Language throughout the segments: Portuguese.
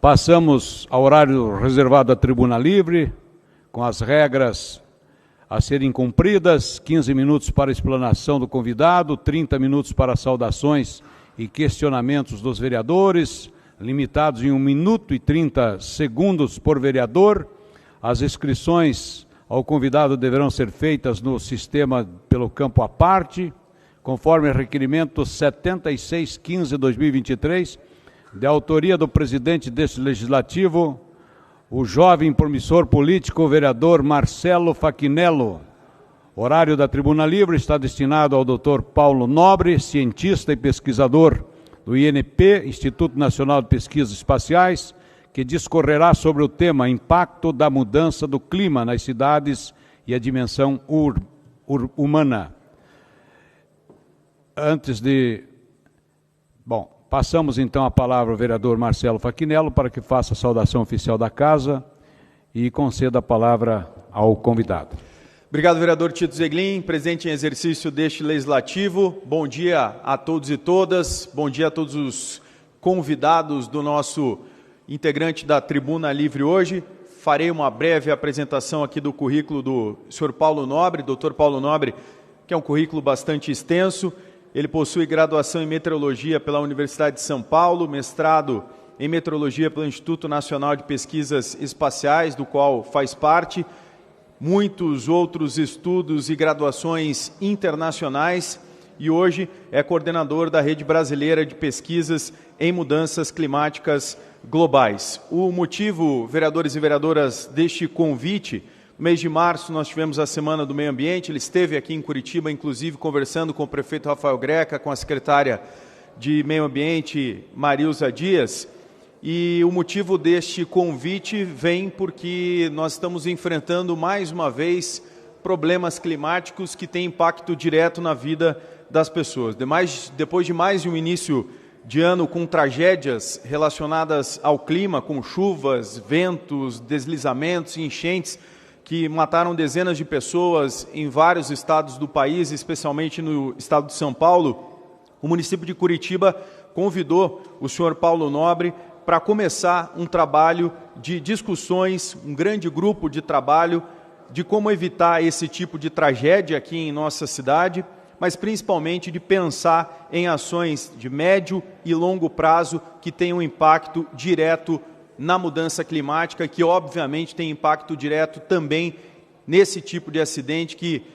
Passamos ao horário reservado à tribuna livre, com as regras a serem cumpridas: 15 minutos para a explanação do convidado, 30 minutos para saudações e questionamentos dos vereadores, limitados em 1 minuto e 30 segundos por vereador. As inscrições ao convidado deverão ser feitas no sistema pelo campo à parte, conforme requerimento 7615/2023, de autoria do presidente deste Legislativo, o jovem promissor político, o vereador Marcelo Facchinnello. O horário da tribuna livre está destinado ao Dr. Paulo Nobre, cientista e pesquisador do INP, Instituto Nacional de Pesquisas Espaciais, que discorrerá sobre o tema Impacto da Mudança do Clima nas Cidades e a Dimensão Humana. Passamos então a palavra ao vereador Marcelo Facchinnello para que faça a saudação oficial da casa e conceda a palavra ao convidado. Obrigado, vereador Tito Zeglin, presente em exercício deste Legislativo. Bom dia a todos e todas, bom dia a todos os convidados do nosso integrante da Tribuna Livre hoje. Farei uma breve apresentação aqui do currículo do senhor Paulo Nobre, doutor Paulo Nobre, que é um currículo bastante extenso. Ele possui graduação em Meteorologia pela Universidade de São Paulo, mestrado em Meteorologia pelo Instituto Nacional de Pesquisas Espaciais, do qual faz parte, muitos outros estudos e graduações internacionais, e hoje é coordenador da Rede Brasileira de Pesquisas em Mudanças Climáticas Globais. O motivo, vereadores e vereadoras, deste convite: no mês de março nós tivemos a Semana do Meio Ambiente. Ele esteve aqui em Curitiba, inclusive conversando com o prefeito Rafael Greca, com a secretária de Meio Ambiente, Marilza Dias, e o motivo deste convite vem porque nós estamos enfrentando mais uma vez problemas climáticos que têm impacto direto na vida das pessoas. Depois de mais de um início de ano com tragédias relacionadas ao clima, com chuvas, ventos, deslizamentos e enchentes que mataram dezenas de pessoas em vários estados do país, especialmente no estado de São Paulo, o município de Curitiba convidou o senhor Paulo Nobre para começar um trabalho de discussões, um grande grupo de trabalho de como evitar esse tipo de tragédia aqui em nossa cidade, mas principalmente de pensar em ações de médio e longo prazo que tenham impacto direto na mudança climática, que obviamente tem impacto direto também nesse tipo de acidente que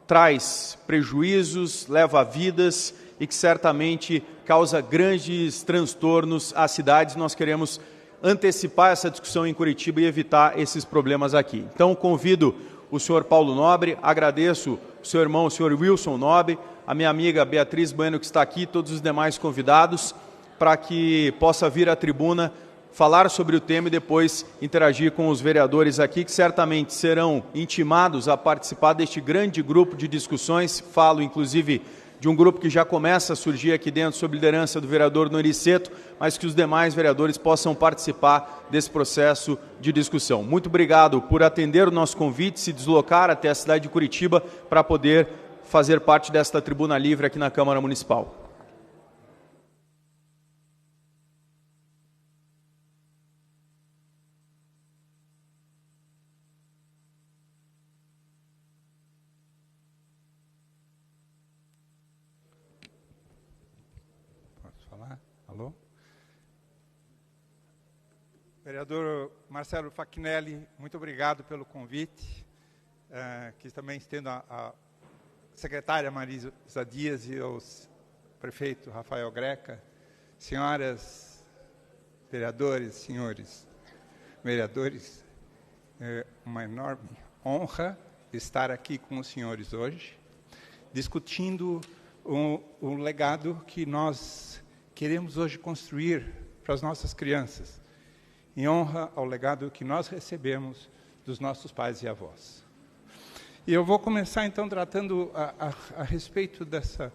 traz prejuízos, leva vidas e que certamente causa grandes transtornos às cidades. Nós queremos antecipar essa discussão em Curitiba e evitar esses problemas aqui. Então, convido o senhor Paulo Nobre, agradeço o seu irmão, o senhor Wilson Nobre, a minha amiga Beatriz Bueno, que está aqui, todos os demais convidados, para que possa vir à tribuna falar sobre o tema e depois interagir com os vereadores aqui, que certamente serão intimados a participar deste grande grupo de discussões. Falo, inclusive, de um grupo que já começa a surgir aqui dentro, sob liderança do vereador Noriceto, mas que os demais vereadores possam participar desse processo de discussão. Muito obrigado por atender o nosso convite, se deslocar até a cidade de Curitiba para poder fazer parte desta tribuna livre aqui na Câmara Municipal. Alô? Vereador Marcelo Facchinnello, muito obrigado pelo convite, que também estendo a secretária Marilza Dias e ao prefeito Rafael Greca, senhoras vereadores, senhores vereadores, é uma enorme honra estar aqui com os senhores hoje, discutindo o legado que nós queremos hoje construir para as nossas crianças, em honra ao legado que nós recebemos dos nossos pais e avós. E eu vou começar, então, tratando a respeito dessa...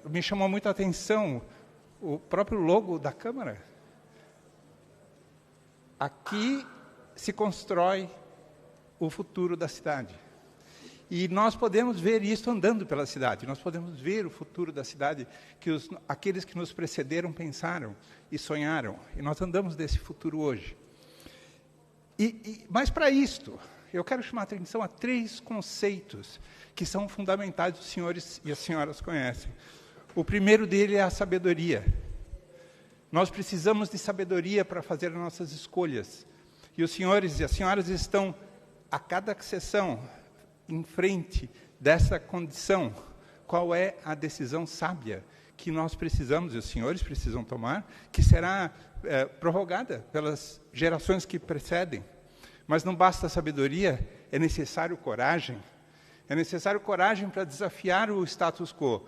Me chamou muito a atenção o próprio logo da Câmara. Aqui se constrói o futuro da cidade. E nós podemos ver isso andando pela cidade, nós podemos ver o futuro da cidade que aqueles que nos precederam pensaram e sonharam, e nós andamos desse futuro hoje. Mas para isto, eu quero chamar a atenção a 3 conceitos que são fundamentais, os senhores e as senhoras conhecem. O primeiro dele é a sabedoria. Nós precisamos de sabedoria para fazer as nossas escolhas. E os senhores e as senhoras estão, a cada sessão, em frente dessa condição. Qual é a decisão sábia que nós precisamos, e os senhores precisam tomar, que será prorrogada pelas gerações que precedem. Mas não basta a sabedoria, é necessário coragem. É necessário coragem para desafiar o status quo,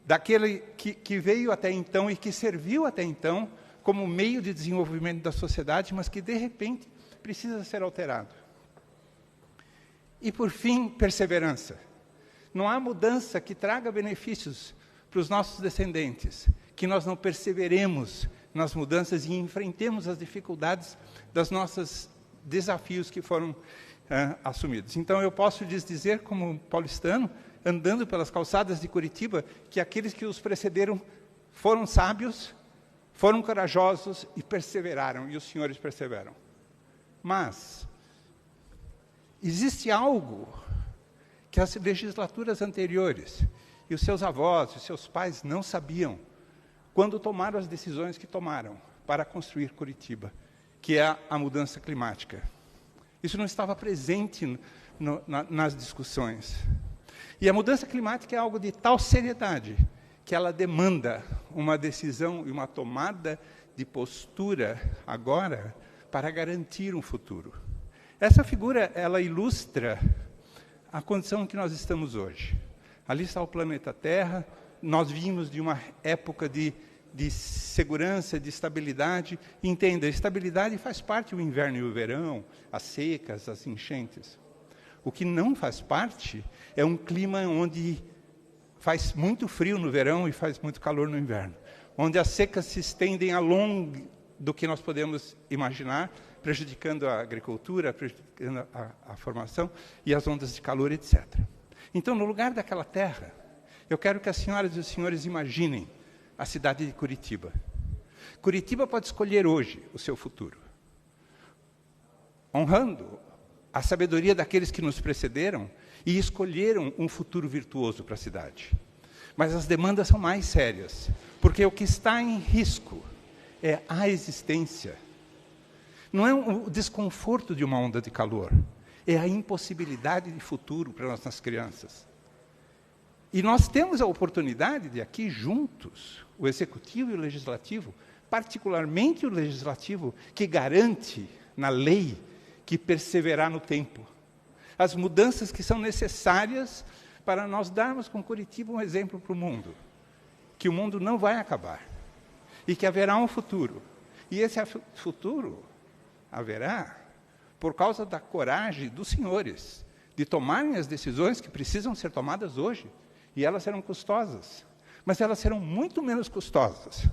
daquele que veio até então e que serviu até então como meio de desenvolvimento da sociedade, mas que, de repente, precisa ser alterado. E, por fim, perseverança. Não há mudança que traga benefícios para os nossos descendentes, que nós não perseveremos nas mudanças e enfrentemos as dificuldades das nossas desafios que foram assumidos. Então, eu posso lhes dizer, como paulistano, andando pelas calçadas de Curitiba, que aqueles que os precederam foram sábios, foram corajosos e perseveraram, e os senhores perseveram. Mas existe algo que as legislaturas anteriores e os seus avós, os seus pais não sabiam quando tomaram as decisões que tomaram para construir Curitiba, que é a mudança climática. Isso não estava presente nas discussões. E a mudança climática é algo de tal seriedade que ela demanda uma decisão e uma tomada de postura agora para garantir um futuro. Essa figura, ela ilustra a condição em que nós estamos hoje. Ali está o planeta Terra, nós vimos de uma época de segurança, de estabilidade. Entenda, a estabilidade faz parte do inverno e o verão, as secas, as enchentes. O que não faz parte é um clima onde faz muito frio no verão e faz muito calor no inverno, onde as secas se estendem além do que nós podemos imaginar, prejudicando a agricultura, prejudicando a formação e as ondas de calor, etc. Então, no lugar daquela terra, eu quero que as senhoras e os senhores imaginem a cidade de Curitiba. Curitiba pode escolher hoje o seu futuro, honrando a sabedoria daqueles que nos precederam e escolheram um futuro virtuoso para a cidade. Mas as demandas são mais sérias, porque o que está em risco é a existência. Não é o desconforto de uma onda de calor, é a impossibilidade de futuro para nossas crianças. E nós temos a oportunidade de aqui juntos, o Executivo e o Legislativo, particularmente o Legislativo, que garante na lei que perseverar no tempo. As mudanças que são necessárias para nós darmos com Curitiba um exemplo para o mundo, que o mundo não vai acabar, e que haverá um futuro. E esse futuro haverá por causa da coragem dos senhores de tomarem as decisões que precisam ser tomadas hoje, e elas serão custosas, mas elas serão muito menos custosas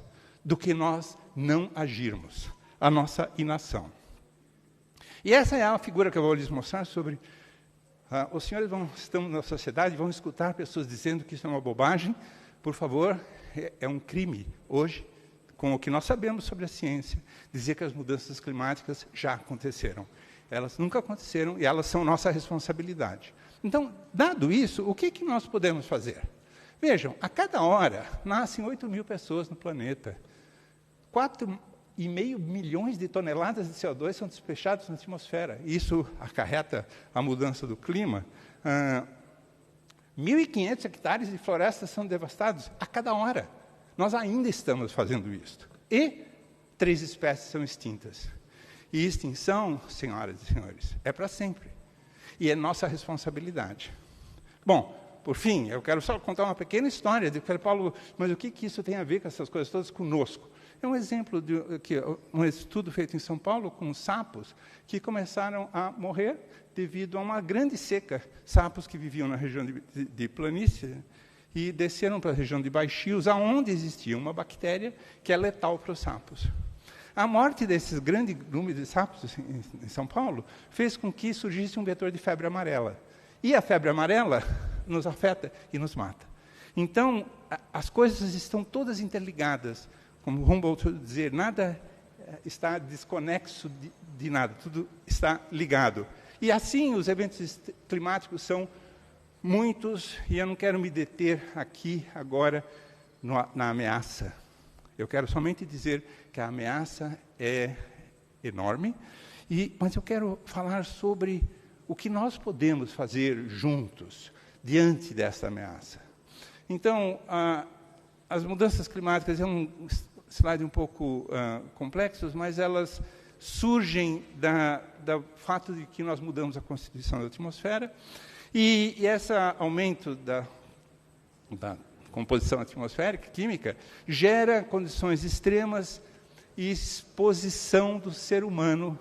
do que nós não agirmos, a nossa inação. E essa é a figura que eu vou lhes mostrar sobre... os senhores estão na sociedade, vão escutar pessoas dizendo que isso é uma bobagem. Por favor, é um crime hoje, com o que nós sabemos sobre a ciência, dizer que as mudanças climáticas já aconteceram. Elas nunca aconteceram e elas são nossa responsabilidade. Então, dado isso, o que nós podemos fazer? Vejam, a cada hora nascem 8.000 pessoas no planeta. 4,5 milhões de toneladas de CO2 são despejados na atmosfera. Isso acarreta a mudança do clima. 1.500 hectares de florestas são devastados a cada hora. Nós ainda estamos fazendo isso. E 3 espécies são extintas. E extinção, senhoras e senhores, é para sempre. E é nossa responsabilidade. Bom, por fim, eu quero só contar uma pequena história de Paulo, mas o que isso tem a ver com essas coisas todas conosco? É um exemplo de um estudo feito em São Paulo com sapos que começaram a morrer devido a uma grande seca. Sapos que viviam na região de planície e desceram para a região de baixios, aonde existia uma bactéria que é letal para os sapos. A morte desses grandes números de sapos em São Paulo fez com que surgisse um vetor de febre amarela. E a febre amarela nos afeta e nos mata. Então, as coisas estão todas interligadas. Como Humboldt dizer, nada está desconexo de nada, tudo está ligado. E assim, os eventos climáticos são muitos, e eu não quero me deter aqui, agora, na ameaça. Eu quero somente dizer que a ameaça é enorme, mas eu quero falar sobre o que nós podemos fazer juntos diante dessa ameaça. Então, as mudanças climáticas é um slide um pouco complexo, mas elas surgem do fato de que nós mudamos a constituição da atmosfera, e esse aumento da composição atmosférica, química, gera condições extremas e exposição do ser humano,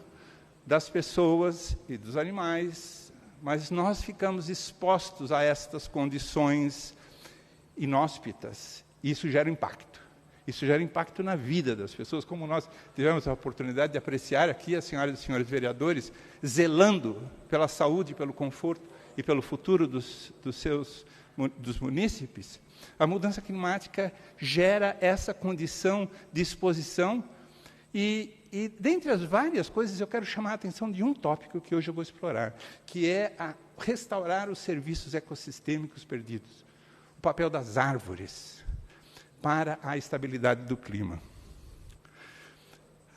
das pessoas e dos animais, mas nós ficamos expostos a estas condições inóspitas. Isso gera impacto. Isso gera impacto na vida das pessoas, como nós tivemos a oportunidade de apreciar aqui, as senhoras e senhores vereadores, zelando pela saúde, pelo conforto e pelo futuro dos munícipes. A mudança climática gera essa condição de exposição e, dentre as várias coisas, eu quero chamar a atenção de um tópico que hoje eu vou explorar, que é restaurar os serviços ecossistêmicos perdidos. O papel das árvores para a estabilidade do clima.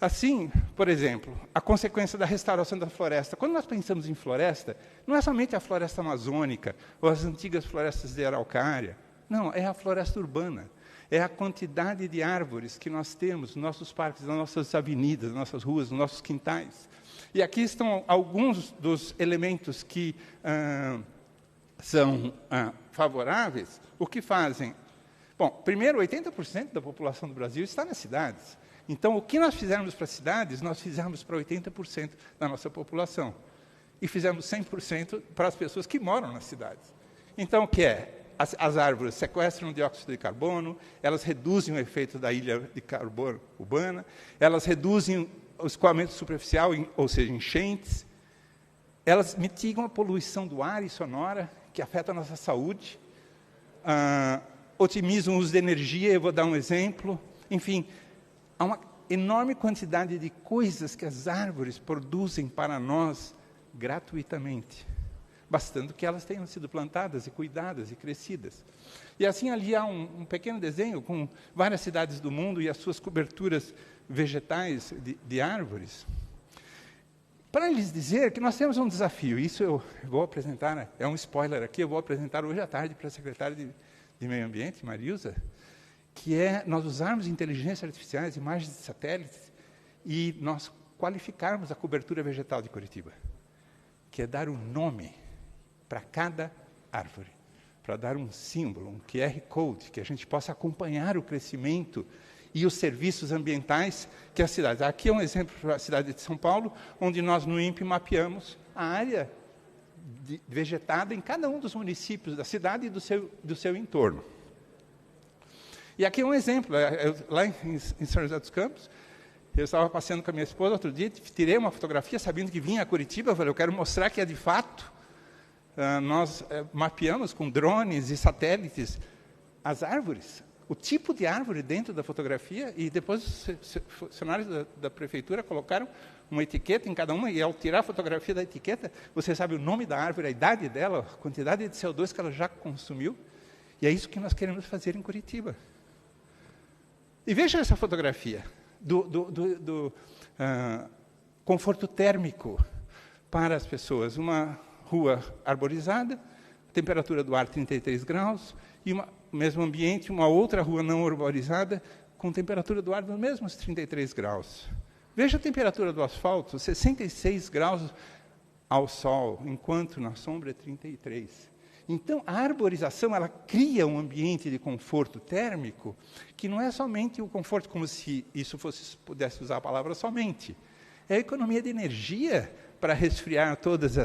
Assim, por exemplo, a consequência da restauração da floresta. Quando nós pensamos em floresta, não é somente a floresta amazônica ou as antigas florestas de araucária. Não, é a floresta urbana. É a quantidade de árvores que nós temos nos nossos parques, nas nossas avenidas, nas nossas ruas, nos nossos quintais. E aqui estão alguns dos elementos que são favoráveis. O que fazem? Bom, primeiro, 80% da população do Brasil está nas cidades. Então, o que nós fizermos para as cidades, nós fizemos para 80% da nossa população. E fizemos 100% para as pessoas que moram nas cidades. Então, o que é? As árvores sequestram o dióxido de carbono, elas reduzem o efeito da ilha de carbono urbana, elas reduzem o escoamento superficial, ou seja, enchentes, elas mitigam a poluição do ar e sonora, que afeta a nossa saúde, otimizam o uso de energia, eu vou dar um exemplo. Enfim, há uma enorme quantidade de coisas que as árvores produzem para nós gratuitamente, bastando que elas tenham sido plantadas e cuidadas e crescidas. E assim ali há um pequeno desenho com várias cidades do mundo e as suas coberturas vegetais de árvores, para lhes dizer que nós temos um desafio. Isso eu vou apresentar, é um spoiler aqui, eu vou apresentar hoje à tarde para a secretária de Meio Ambiente, Marilza, que é nós usarmos inteligência artificial, imagens de satélites, e nós qualificarmos a cobertura vegetal de Curitiba, que é dar um nome para cada árvore, para dar um símbolo, um QR Code, que a gente possa acompanhar o crescimento e os serviços ambientais que as cidades... Aqui é um exemplo para a cidade de São Paulo, onde nós no INPE mapeamos a área vegetada em cada um dos municípios da cidade e do seu entorno. E aqui é um exemplo, lá em São José dos Campos, eu estava passeando com a minha esposa outro dia, tirei uma fotografia sabendo que vinha a Curitiba, eu falei, eu quero mostrar que é de fato. Nós mapeamos com drones e satélites as árvores, o tipo de árvore dentro da fotografia, e depois os funcionários da prefeitura colocaram uma etiqueta em cada uma, e ao tirar a fotografia da etiqueta, você sabe o nome da árvore, a idade dela, a quantidade de CO2 que ela já consumiu, e é isso que nós queremos fazer em Curitiba. E veja essa fotografia do conforto térmico para as pessoas. Uma rua arborizada, temperatura do ar 33 graus, e no mesmo ambiente, uma outra rua não arborizada, com temperatura do ar dos mesmos 33 graus. Veja a temperatura do asfalto, 66 graus ao sol, enquanto na sombra é 33. Então, a arborização, ela cria um ambiente de conforto térmico, que não é somente o conforto, como se isso pudesse usar a palavra somente. É a economia de energia para resfriar todas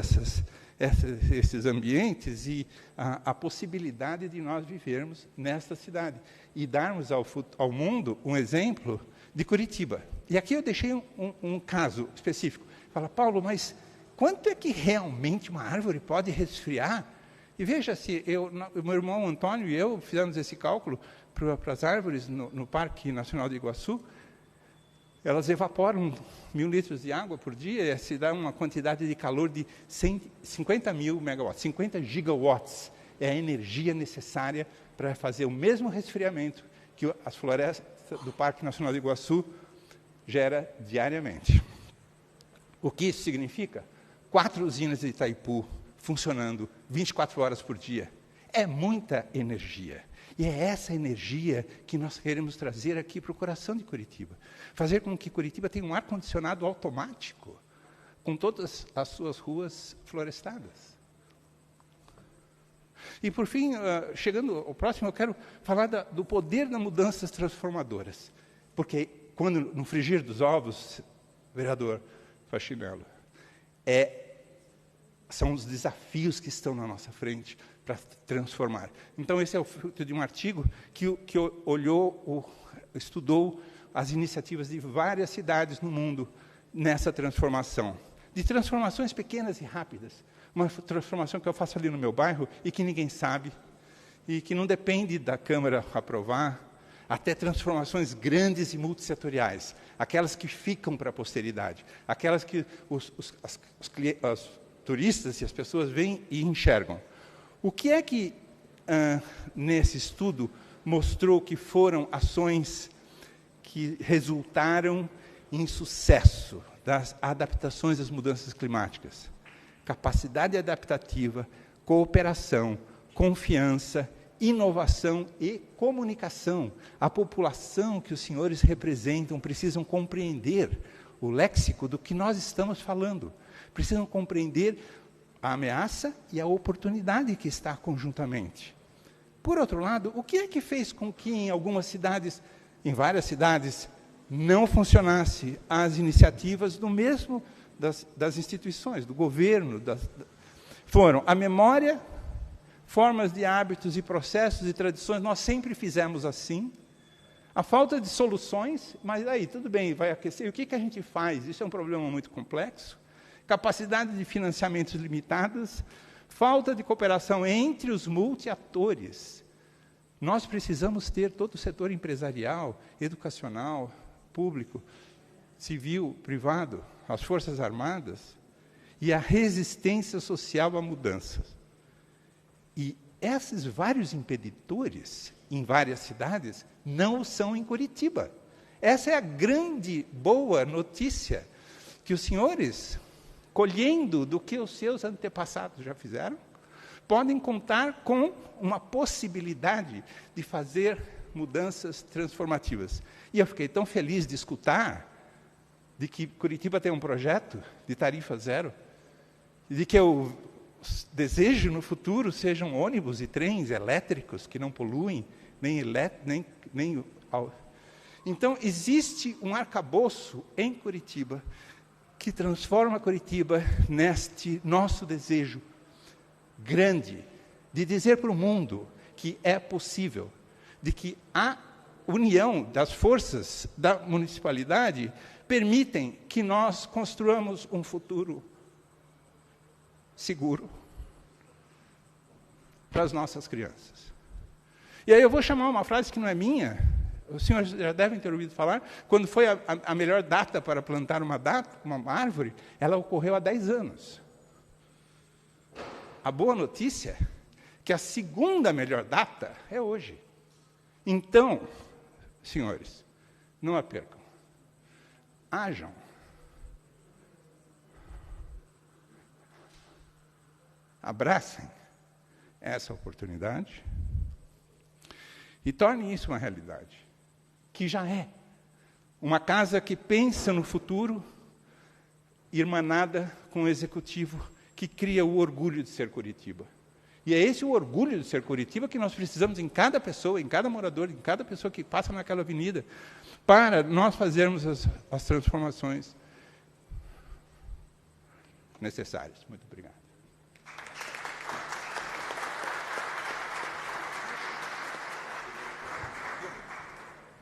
esses ambientes e a possibilidade de nós vivermos nesta cidade e darmos ao mundo um exemplo de Curitiba. E aqui eu deixei um caso específico. Fala, Paulo, mas quanto é que realmente uma árvore pode resfriar? E veja, se o meu irmão Antônio e eu fizemos esse cálculo para as árvores no Parque Nacional de Iguaçu, elas evaporam 1.000 litros de água por dia, e se dá uma quantidade de calor de 50 mil megawatts, 50 gigawatts. É a energia necessária para fazer o mesmo resfriamento que as florestas do Parque Nacional de Iguaçu gera diariamente. O que isso significa? 4 usinas de Itaipu funcionando 24 horas por dia. É muita energia. E é essa energia que nós queremos trazer aqui para o coração de Curitiba. Fazer com que Curitiba tenha um ar-condicionado automático, com todas as suas ruas florestadas. E, por fim, chegando ao próximo, eu quero falar do poder das mudanças transformadoras. Porque, quando no frigir dos ovos, vereador Facchinello, são os desafios que estão na nossa frente para transformar. Então, esse é o fruto de um artigo que estudou as iniciativas de várias cidades no mundo nessa transformação. De transformações pequenas e rápidas. Uma transformação que eu faço ali no meu bairro e que ninguém sabe, e que não depende da Câmara aprovar, até transformações grandes e multissetoriais, aquelas que ficam para a posteridade, aquelas que os turistas e as pessoas veem e enxergam. O que é que, nesse estudo, mostrou que foram ações que resultaram em sucesso das adaptações às mudanças climáticas? Capacidade adaptativa, cooperação, confiança, inovação e comunicação. A população que os senhores representam precisam compreender o léxico do que nós estamos falando. Precisam compreender a ameaça e a oportunidade que está conjuntamente. Por outro lado, o que é que fez com que em algumas cidades, em várias cidades, não funcionasse as iniciativas do mesmo das instituições, do governo? Foram a memória, formas de hábitos e processos e tradições, nós sempre fizemos assim. A falta de soluções, mas aí, tudo bem, vai aquecer, e o que a gente faz? Isso é um problema muito complexo. Capacidade de financiamentos limitadas, falta de cooperação entre os multiatores. Nós precisamos ter todo o setor empresarial, educacional, público, civil, privado, as Forças Armadas, e a resistência social a mudanças. E esses vários impeditores, em várias cidades, não são em Curitiba. Essa é a grande, boa notícia, que os senhores, colhendo do que os seus antepassados já fizeram, podem contar com uma possibilidade de fazer mudanças transformativas. E eu fiquei tão feliz de escutar de que Curitiba tem um projeto de tarifa zero, de que eu desejo no futuro sejam ônibus e trens elétricos que não poluem, Então, existe um arcabouço em Curitiba que transforma Curitiba neste nosso desejo grande de dizer para o mundo que é possível, de que a união das forças da municipalidade permitem que nós construamos um futuro seguro para as nossas crianças. E aí eu vou chamar uma frase que não é minha, os senhores já devem ter ouvido falar, quando foi a melhor data para plantar uma árvore, ela ocorreu há 10 anos. A boa notícia é que a segunda melhor data é hoje. Então, senhores, não a percam. Ajam. Abracem essa oportunidade e tornem isso uma realidade, que já é. Uma casa que pensa no futuro, irmanada com o executivo que cria o orgulho de ser Curitiba. E é esse o orgulho de ser Curitiba que nós precisamos em cada pessoa, em cada morador, em cada pessoa que passa naquela avenida, para nós fazermos as transformações necessárias. Muito obrigado.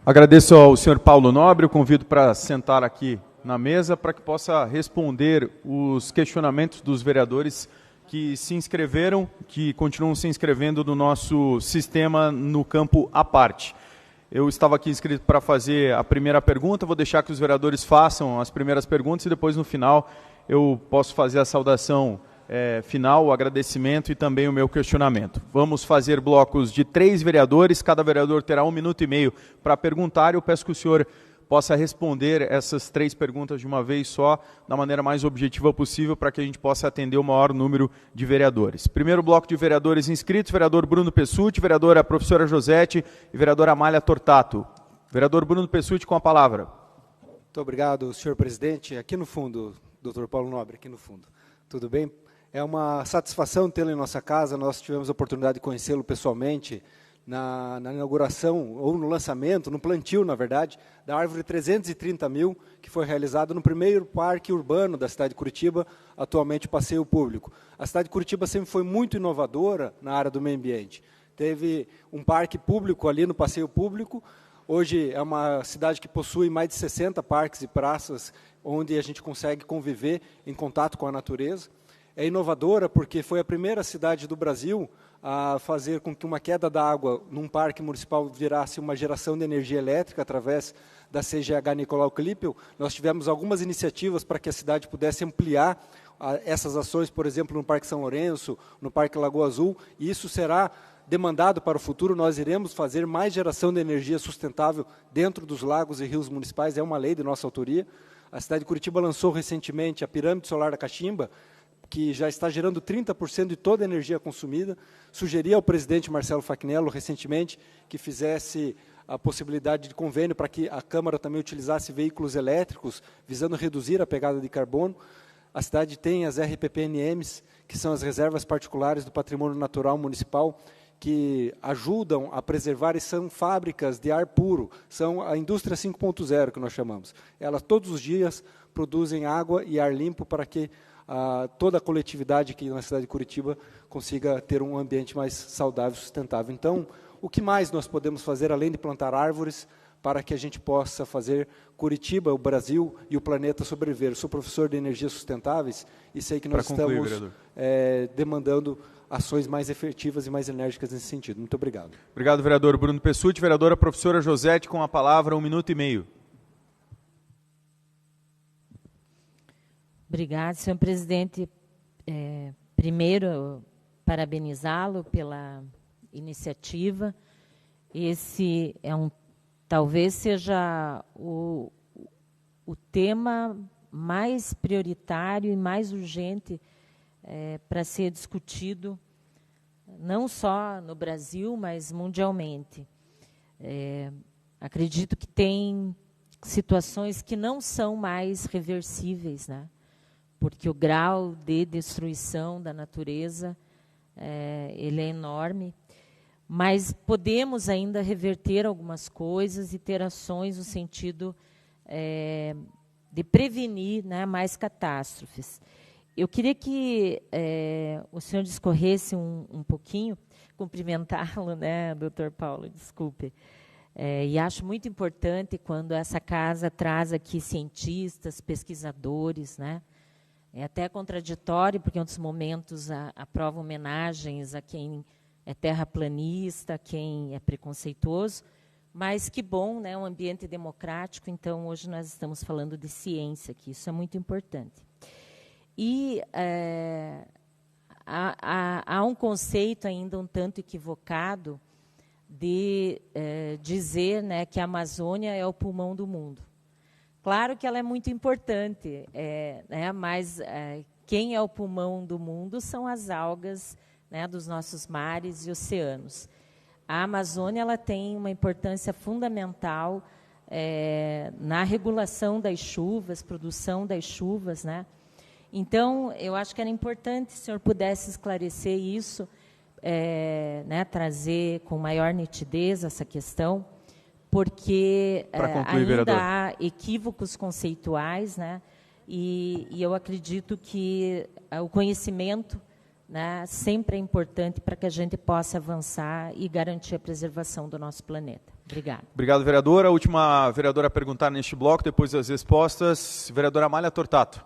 Agradeço ao senhor Paulo Nobre, o convido para sentar aqui na mesa para que possa responder os questionamentos dos vereadores que se inscreveram, que continuam se inscrevendo no nosso sistema no campo à parte. Eu estava aqui inscrito para fazer a primeira pergunta, vou deixar que os vereadores façam as primeiras perguntas e depois, no final, eu posso fazer a saudação final, o agradecimento e também o meu questionamento. Vamos fazer blocos de 3 vereadores, cada vereador terá 1 minuto e meio para perguntar. Eu peço que o senhor possa responder essas 3 perguntas de uma vez só, da maneira mais objetiva possível, para que a gente possa atender o maior número de vereadores. Primeiro bloco de vereadores inscritos, vereador Bruno Pessutti, vereadora professora Josete e vereadora Amália Tortato. Vereador Bruno Pessutti, com a palavra. Muito obrigado, senhor presidente. Aqui no fundo, doutor Paulo Nobre, aqui no fundo. Tudo bem? É uma satisfação tê-lo em nossa casa. Nós tivemos a oportunidade de conhecê-lo pessoalmente na inauguração, ou no lançamento, no plantio, na verdade, da árvore 330 mil, que foi realizado no primeiro parque urbano da cidade de Curitiba, atualmente passeio público. A cidade de Curitiba sempre foi muito inovadora na área do meio ambiente. Teve um parque público ali no passeio público. Hoje é uma cidade que possui mais de 60 parques e praças, onde a gente consegue conviver em contato com a natureza. É inovadora porque foi a primeira cidade do Brasil a fazer com que uma queda d'água num parque municipal virasse uma geração de energia elétrica através da CGH Nicolau Klippel. Nós tivemos algumas iniciativas para que a cidade pudesse ampliar essas ações, por exemplo, no Parque São Lourenço, no Parque Lagoa Azul, e isso será demandado para o futuro. Nós iremos fazer mais geração de energia sustentável dentro dos lagos e rios municipais, é uma lei de nossa autoria. A cidade de Curitiba lançou recentemente a pirâmide solar da Caximba, que já está gerando 30% de toda a energia consumida. Sugeri ao presidente Marcelo Facchinetti, recentemente, que fizesse a possibilidade de convênio para que a Câmara também utilizasse veículos elétricos, visando reduzir a pegada de carbono. A cidade tem as RPPNMs, que são as reservas particulares do patrimônio natural municipal, que ajudam a preservar e são fábricas de ar puro, são a indústria 5.0, que nós chamamos. Elas todos os dias produzem água e ar limpo para que toda a coletividade aqui na cidade de Curitiba consiga ter um ambiente mais saudável e sustentável. Então, o que mais nós podemos fazer, além de plantar árvores, para que a gente possa fazer Curitiba, o Brasil e o planeta sobreviver? Eu sou professor de energias sustentáveis e sei que nós estamos demandando ações mais efetivas e mais enérgicas nesse sentido. Muito obrigado. Obrigado, vereador Bruno Pessutti. Vereadora professora Josete, com a palavra, 1 minuto e meio. Obrigada, senhor presidente. Primeiro, parabenizá-lo pela iniciativa. Esse talvez seja o tema mais prioritário e mais urgente para ser discutido, não só no Brasil, mas mundialmente. Acredito que tem situações que não são mais reversíveis, né? Porque o grau de destruição da natureza ele é enorme, mas podemos ainda reverter algumas coisas e ter ações no sentido de prevenir, né, mais catástrofes. Eu queria que o senhor discorresse um pouquinho, cumprimentá-lo, né, doutor Paulo, desculpe. E acho muito importante quando essa casa traz aqui cientistas, pesquisadores, né? É até contraditório, porque em outros momentos aprova homenagens a quem é terraplanista, a quem é preconceituoso, mas que bom, né, um ambiente democrático. Então, hoje nós estamos falando de ciência aqui, isso é muito importante. E há um conceito ainda um tanto equivocado de dizer, né, que a Amazônia é o pulmão do mundo. Claro que ela é muito importante, né, mas quem é o pulmão do mundo são as algas, né, dos nossos mares e oceanos. A Amazônia ela tem uma importância fundamental na regulação das chuvas, produção das chuvas, né? Então, eu acho que era importante se o senhor pudesse esclarecer isso, né, trazer com maior nitidez essa questão, porque ainda vereador, há equívocos conceituais, né, e eu acredito que o conhecimento, né, sempre é importante para que a gente possa avançar e garantir a preservação do nosso planeta. Obrigada. Obrigado, vereadora. A última vereadora a perguntar neste bloco, depois das respostas, vereadora Amália Tortato.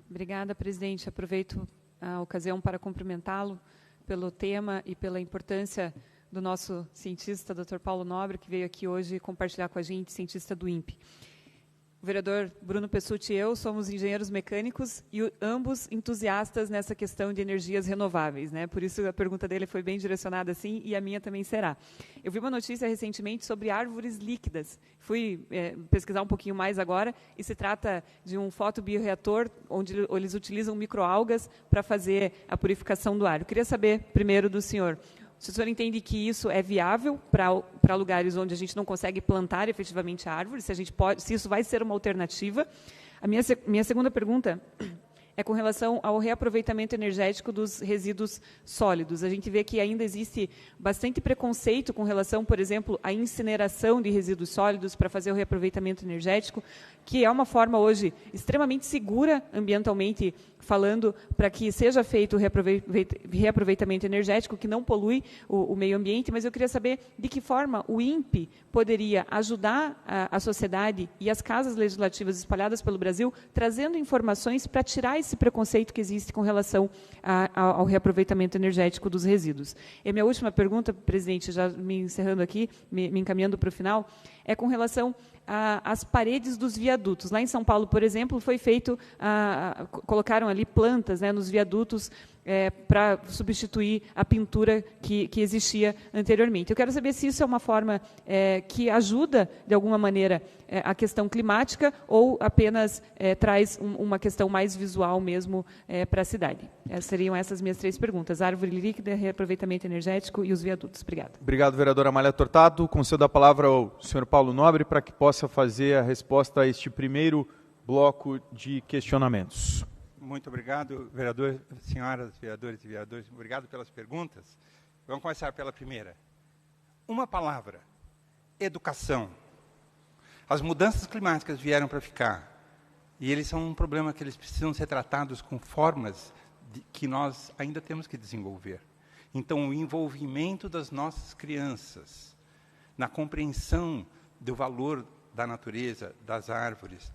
Obrigada, presidente. Aproveito a ocasião para cumprimentá-lo pelo tema e pela importância do nosso cientista, Dr. Paulo Nobre, que veio aqui hoje compartilhar com a gente, cientista do INPE. O vereador Bruno Pessutti e eu somos engenheiros mecânicos e ambos entusiastas nessa questão de energias renováveis, né? Por isso a pergunta dele foi bem direcionada assim e a minha também será. Eu vi uma notícia recentemente sobre árvores líquidas. Fui pesquisar um pouquinho mais agora e se trata de um fotobioreator onde eles utilizam microalgas para fazer a purificação do ar. Eu queria saber primeiro do senhor. Se o senhor entende que isso é viável para lugares onde a gente não consegue plantar efetivamente árvores, se isso vai ser uma alternativa. A minha segunda pergunta é com relação ao reaproveitamento energético dos resíduos sólidos. A gente vê que ainda existe bastante preconceito com relação, por exemplo, à incineração de resíduos sólidos para fazer o reaproveitamento energético, que é uma forma hoje extremamente segura ambientalmente falando, para que seja feito o reaproveitamento energético, que não polui o meio ambiente, mas eu queria saber de que forma o INPE poderia ajudar a sociedade e as casas legislativas espalhadas pelo Brasil, trazendo informações para tirar esse preconceito que existe com relação ao reaproveitamento energético dos resíduos. E a minha última pergunta, presidente, já me encerrando aqui, me encaminhando para o final, é com relação às paredes dos viadutos. Lá em São Paulo, por exemplo, foi feito, colocaram ali plantas, né, nos viadutos para substituir a pintura que existia anteriormente. Eu quero saber se isso é uma forma que ajuda, de alguma maneira, a questão climática ou apenas traz uma questão mais visual mesmo para a cidade. Seriam essas minhas 3 perguntas. Árvore líquida, reaproveitamento energético e os viadutos. Obrigada. Obrigado, vereadora Amália Tortato. Concedo a palavra ao senhor Paulo Nobre para que possa fazer a resposta a este primeiro bloco de questionamentos. Muito obrigado, vereador, senhoras, vereadores e vereadores. Obrigado pelas perguntas. Vamos começar pela primeira. Uma palavra: educação. As mudanças climáticas vieram para ficar. E eles são um problema que eles precisam ser tratados com formas que nós ainda temos que desenvolver. Então, o envolvimento das nossas crianças na compreensão do valor da natureza, das árvores,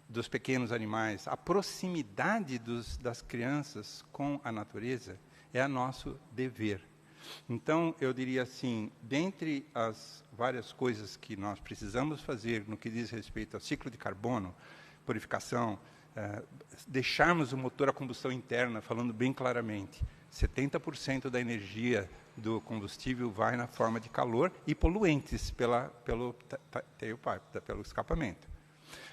dos pequenos animais, a proximidade das crianças com a natureza é nosso dever. Então, eu diria assim, dentre as várias coisas que nós precisamos fazer no que diz respeito ao ciclo de carbono, purificação, deixarmos o motor a combustão interna, falando bem claramente, 70% da energia do combustível vai na forma de calor e poluentes pelo tailpipe, pelo escapamento.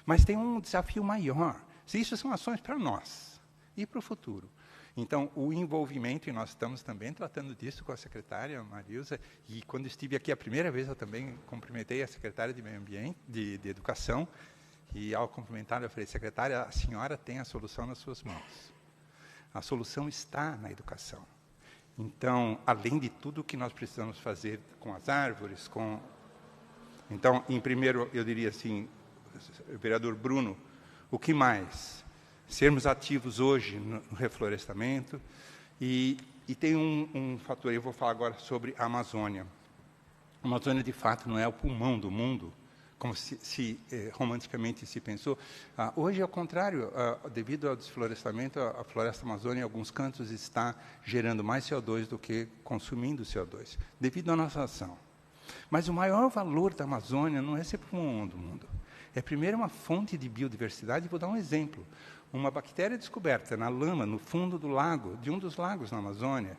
Mas tem um desafio maior. Isso são ações para nós e para o futuro. Então, o envolvimento, e nós estamos também tratando disso com a secretária Marilza, e quando estive aqui a primeira vez, eu também cumprimentei a secretária de Meio Ambiente, de Educação, e ao cumprimentar, eu falei, secretária, a senhora tem a solução nas suas mãos. A solução está na educação. Então, além de tudo que nós precisamos fazer com as árvores, Então, em primeiro, eu diria assim, vereador Bruno, o que mais? Sermos ativos hoje no reflorestamento. E tem um fator, eu vou falar agora sobre a Amazônia. A Amazônia, de fato, não é o pulmão do mundo, como romanticamente se pensou. Hoje, ao contrário, devido ao desflorestamento, a floresta amazônica, em alguns cantos, está gerando mais CO2 do que consumindo CO2, devido à nossa ação. Mas o maior valor da Amazônia não é ser pulmão do mundo. É, primeiro, uma fonte de biodiversidade. Vou dar um exemplo. Uma bactéria descoberta na lama, no fundo do lago, de um dos lagos na Amazônia,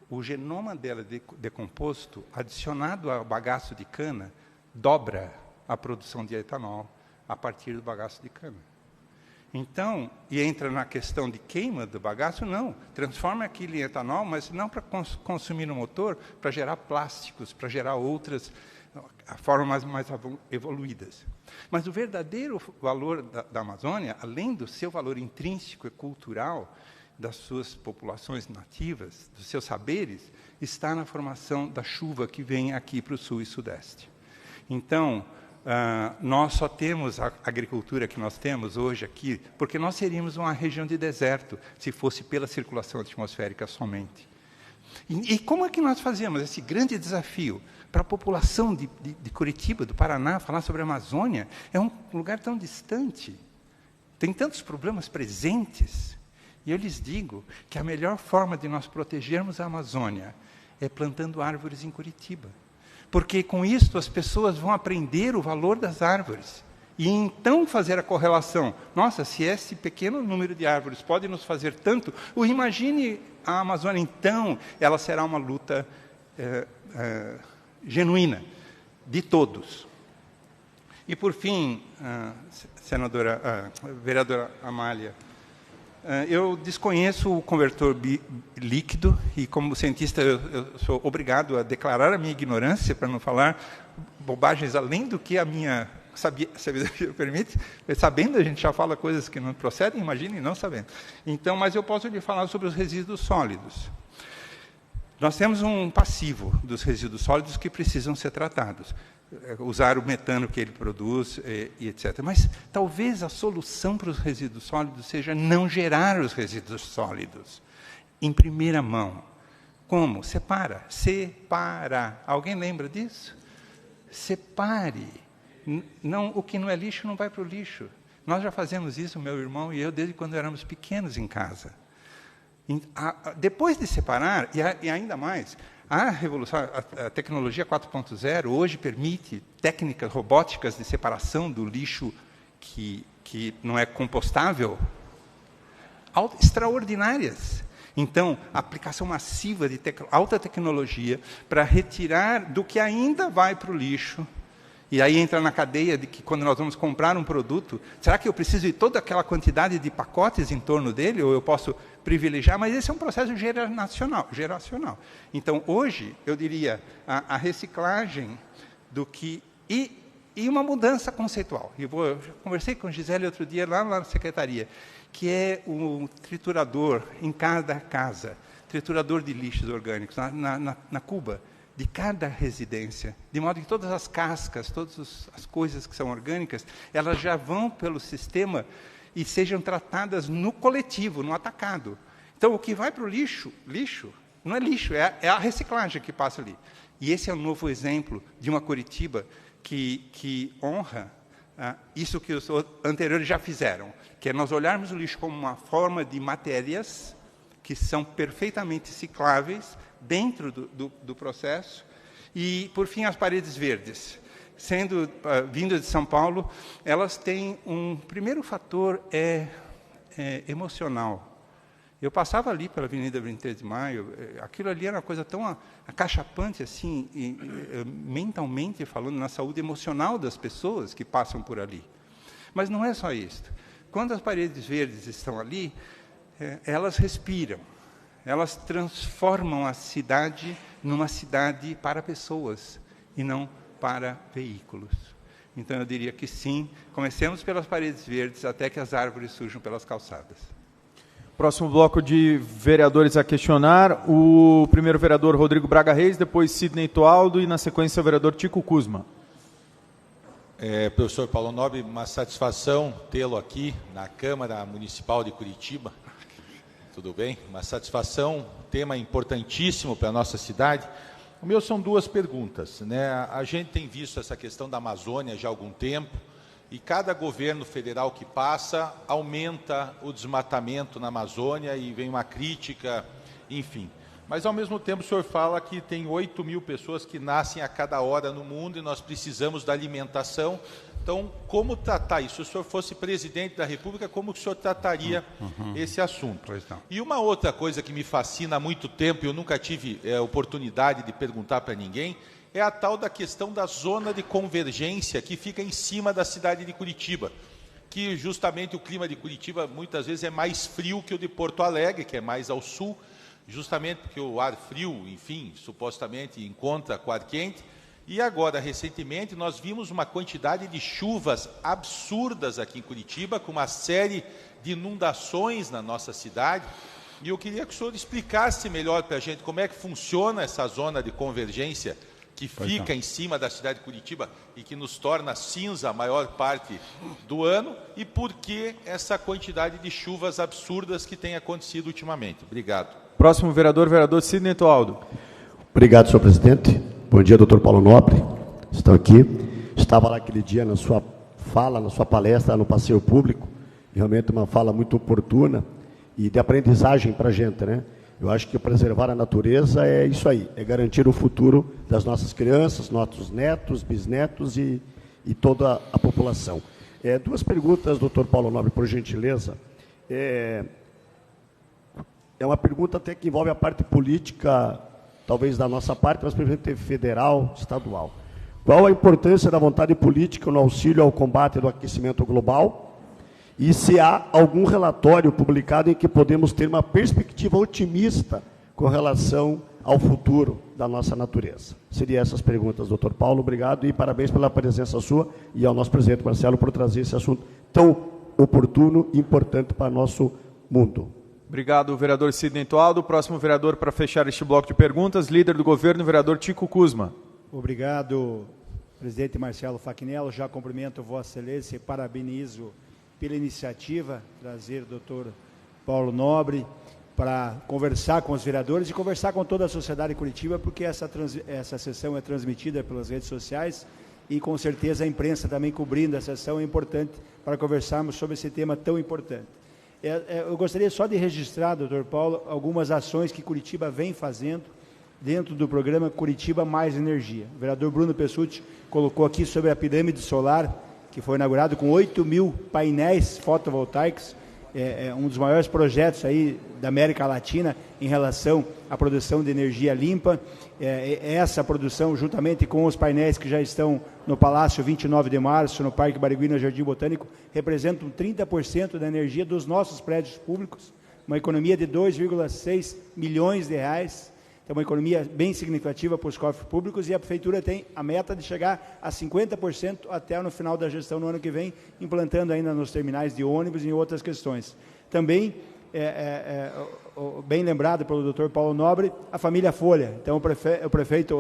o genoma dela decomposto, adicionado ao bagaço de cana, dobra a produção de etanol a partir do bagaço de cana. Então, e entra na questão de queima do bagaço, não. Transforma aquilo em etanol, mas não para consumir no motor, para gerar plásticos, para gerar outras formas mais evoluídas. Mas o verdadeiro valor da Amazônia, além do seu valor intrínseco e cultural, das suas populações nativas, dos seus saberes, está na formação da chuva que vem aqui para o sul e sudeste. Então, nós só temos a agricultura que nós temos hoje aqui, porque nós seríamos uma região de deserto, se fosse pela circulação atmosférica somente. E como é que nós fazemos esse grande desafio para a população de Curitiba, do Paraná, falar sobre a Amazônia? É um lugar tão distante, tem tantos problemas presentes. E eu lhes digo que a melhor forma de nós protegermos a Amazônia é plantando árvores em Curitiba. Porque com isso as pessoas vão aprender o valor das árvores. E então fazer a correlação. Nossa, se esse pequeno número de árvores pode nos fazer tanto, imagine a Amazônia, então, ela será uma luta genuína de todos. E por fim, vereadora Amália, eu desconheço o convertor líquido e, como cientista, eu sou obrigado a declarar a minha ignorância para não falar bobagens além do que a minha sabedoria permite. Sabendo, a gente já fala coisas que não procedem, imagine não sabendo. Então, mas eu posso lhe falar sobre os resíduos sólidos. Nós temos um passivo dos resíduos sólidos que precisam ser tratados. Usar o metano que ele produz e etc. Mas talvez a solução para os resíduos sólidos seja não gerar os resíduos sólidos em primeira mão. Como? Separa. Alguém lembra disso? Separe. Não, o que não é lixo não vai para o lixo. Nós já fazemos isso, meu irmão e eu, desde quando éramos pequenos em casa. Depois de separar, e ainda mais, a revolução, a tecnologia 4.0 hoje permite técnicas robóticas de separação do lixo que não é compostável, extraordinárias. Então, a aplicação massiva de alta tecnologia para retirar do que ainda vai para o lixo. E aí entra na cadeia de que quando nós vamos comprar um produto, será que eu preciso de toda aquela quantidade de pacotes em torno dele, ou eu posso privilegiar? Mas esse é um processo geracional. Então, hoje, eu diria, a reciclagem do que... E uma mudança conceitual. Eu conversei com a Gisele outro dia, lá na secretaria, que é o triturador em cada casa, triturador de lixos orgânicos, na Cuba, de cada residência, de modo que todas as cascas, todas as coisas que são orgânicas, elas já vão pelo sistema e sejam tratadas no coletivo, no atacado. Então, o que vai para o lixo não é lixo, é a reciclagem que passa ali. E esse é um novo exemplo de uma Curitiba que honra isso que os anteriores já fizeram, que é nós olharmos o lixo como uma forma de matérias que são perfeitamente cicláveis, dentro do processo. E, por fim, as paredes verdes. Vindas de São Paulo, elas têm um primeiro fator emocional. Eu passava ali pela Avenida 23 de Maio, aquilo ali era uma coisa tão acachapante, assim, mentalmente falando, na saúde emocional das pessoas que passam por ali. Mas não é só isso. Quando as paredes verdes estão ali, elas respiram. Elas transformam a cidade numa cidade para pessoas e não para veículos. Então, eu diria que sim, comecemos pelas paredes verdes até que as árvores surjam pelas calçadas. Próximo bloco de vereadores a questionar, o primeiro vereador Rodrigo Braga Reis, depois Sidney Toaldo e, na sequência, o vereador Tico Kuzma. Professor Paulo Nobre, uma satisfação tê-lo aqui na Câmara Municipal de Curitiba. Tudo bem? Uma satisfação, tema importantíssimo para a nossa cidade. O meu são duas perguntas, né? A gente tem visto essa questão da Amazônia já há algum tempo, e cada governo federal que passa aumenta o desmatamento na Amazônia e vem uma crítica, enfim. Mas, ao mesmo tempo, o senhor fala que tem 8 mil pessoas que nascem a cada hora no mundo e nós precisamos da alimentação. Então, como tratar isso? Se o senhor fosse presidente da República, como o senhor trataria esse assunto? Pois não. E uma outra coisa que me fascina há muito tempo, e eu nunca tive oportunidade de perguntar para ninguém, é a tal da questão da zona de convergência que fica em cima da cidade de Curitiba, que justamente o clima de Curitiba muitas vezes é mais frio que o de Porto Alegre, que é mais ao sul, justamente porque o ar frio, enfim, supostamente encontra com ar quente. E agora, recentemente, nós vimos uma quantidade de chuvas absurdas aqui em Curitiba, com uma série de inundações na nossa cidade. E eu queria que o senhor explicasse melhor para a gente como é que funciona essa zona de convergência que fica em cima da cidade de Curitiba e que nos torna cinza a maior parte do ano, e por que essa quantidade de chuvas absurdas que tem acontecido ultimamente. Obrigado. Próximo vereador Sidney Toaldo. Obrigado, senhor presidente. Bom dia, doutor Paulo Nobre. Estão aqui. Estava lá aquele dia na sua fala, na sua palestra no passeio público. Realmente uma fala muito oportuna e de aprendizagem para a gente, né? Eu acho que preservar a natureza é isso aí, é garantir o futuro das nossas crianças, nossos netos, bisnetos e toda a população. Duas perguntas, doutor Paulo Nobre, por gentileza. É uma pergunta até que envolve a parte política, talvez da nossa parte, mas principalmente federal, estadual. Qual a importância da vontade política no auxílio ao combate do aquecimento global? E se há algum relatório publicado em que podemos ter uma perspectiva otimista com relação ao futuro da nossa natureza? Seriam essas perguntas, doutor Paulo. Obrigado e parabéns pela presença sua e ao nosso presidente Marcelo por trazer esse assunto tão oportuno e importante para o nosso mundo. Obrigado, vereador Sidney Toaldo. Próximo vereador para fechar este bloco de perguntas, líder do governo, vereador Tico Kuzma. Obrigado, presidente Marcelo Facchinetti. Já cumprimento Vossa Excelência e parabenizo pela iniciativa, trazer o doutor Paulo Nobre para conversar com os vereadores e conversar com toda a sociedade de Curitiba, porque essa sessão é transmitida pelas redes sociais e, com certeza, a imprensa também cobrindo a sessão é importante para conversarmos sobre esse tema tão importante. Eu gostaria só de registrar, doutor Paulo, algumas ações que Curitiba vem fazendo dentro do programa Curitiba Mais Energia. O vereador Bruno Pessutti colocou aqui sobre a pirâmide solar, que foi inaugurado com 8.000 painéis fotovoltaicos, um dos maiores projetos aí da América Latina em relação à produção de energia limpa. Essa produção, juntamente com os painéis que já estão no Palácio 29 de Março, no Parque Barigui, no Jardim Botânico, representam 30% da energia dos nossos prédios públicos, uma economia de 2,6 milhões de reais. É uma economia bem significativa para os cofres públicos e a Prefeitura tem a meta de chegar a 50% até no final da gestão no ano que vem, implantando ainda nos terminais de ônibus e em outras questões. Também, bem lembrado pelo doutor Paulo Nobre, a família Folha. Então, o prefeito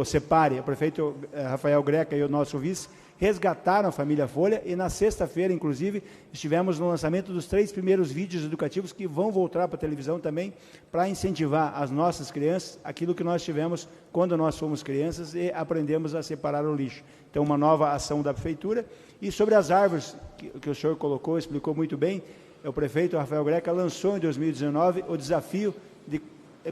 Rafael Greca e o nosso vice resgataram a família Folha e na sexta-feira, inclusive, estivemos no lançamento dos 3 primeiros vídeos educativos que vão voltar para a televisão também para incentivar as nossas crianças aquilo que nós tivemos quando nós fomos crianças e aprendemos a separar o lixo. Então, uma nova ação da Prefeitura. E sobre as árvores que o senhor colocou, explicou muito bem, o prefeito Rafael Greca lançou em 2019 o desafio de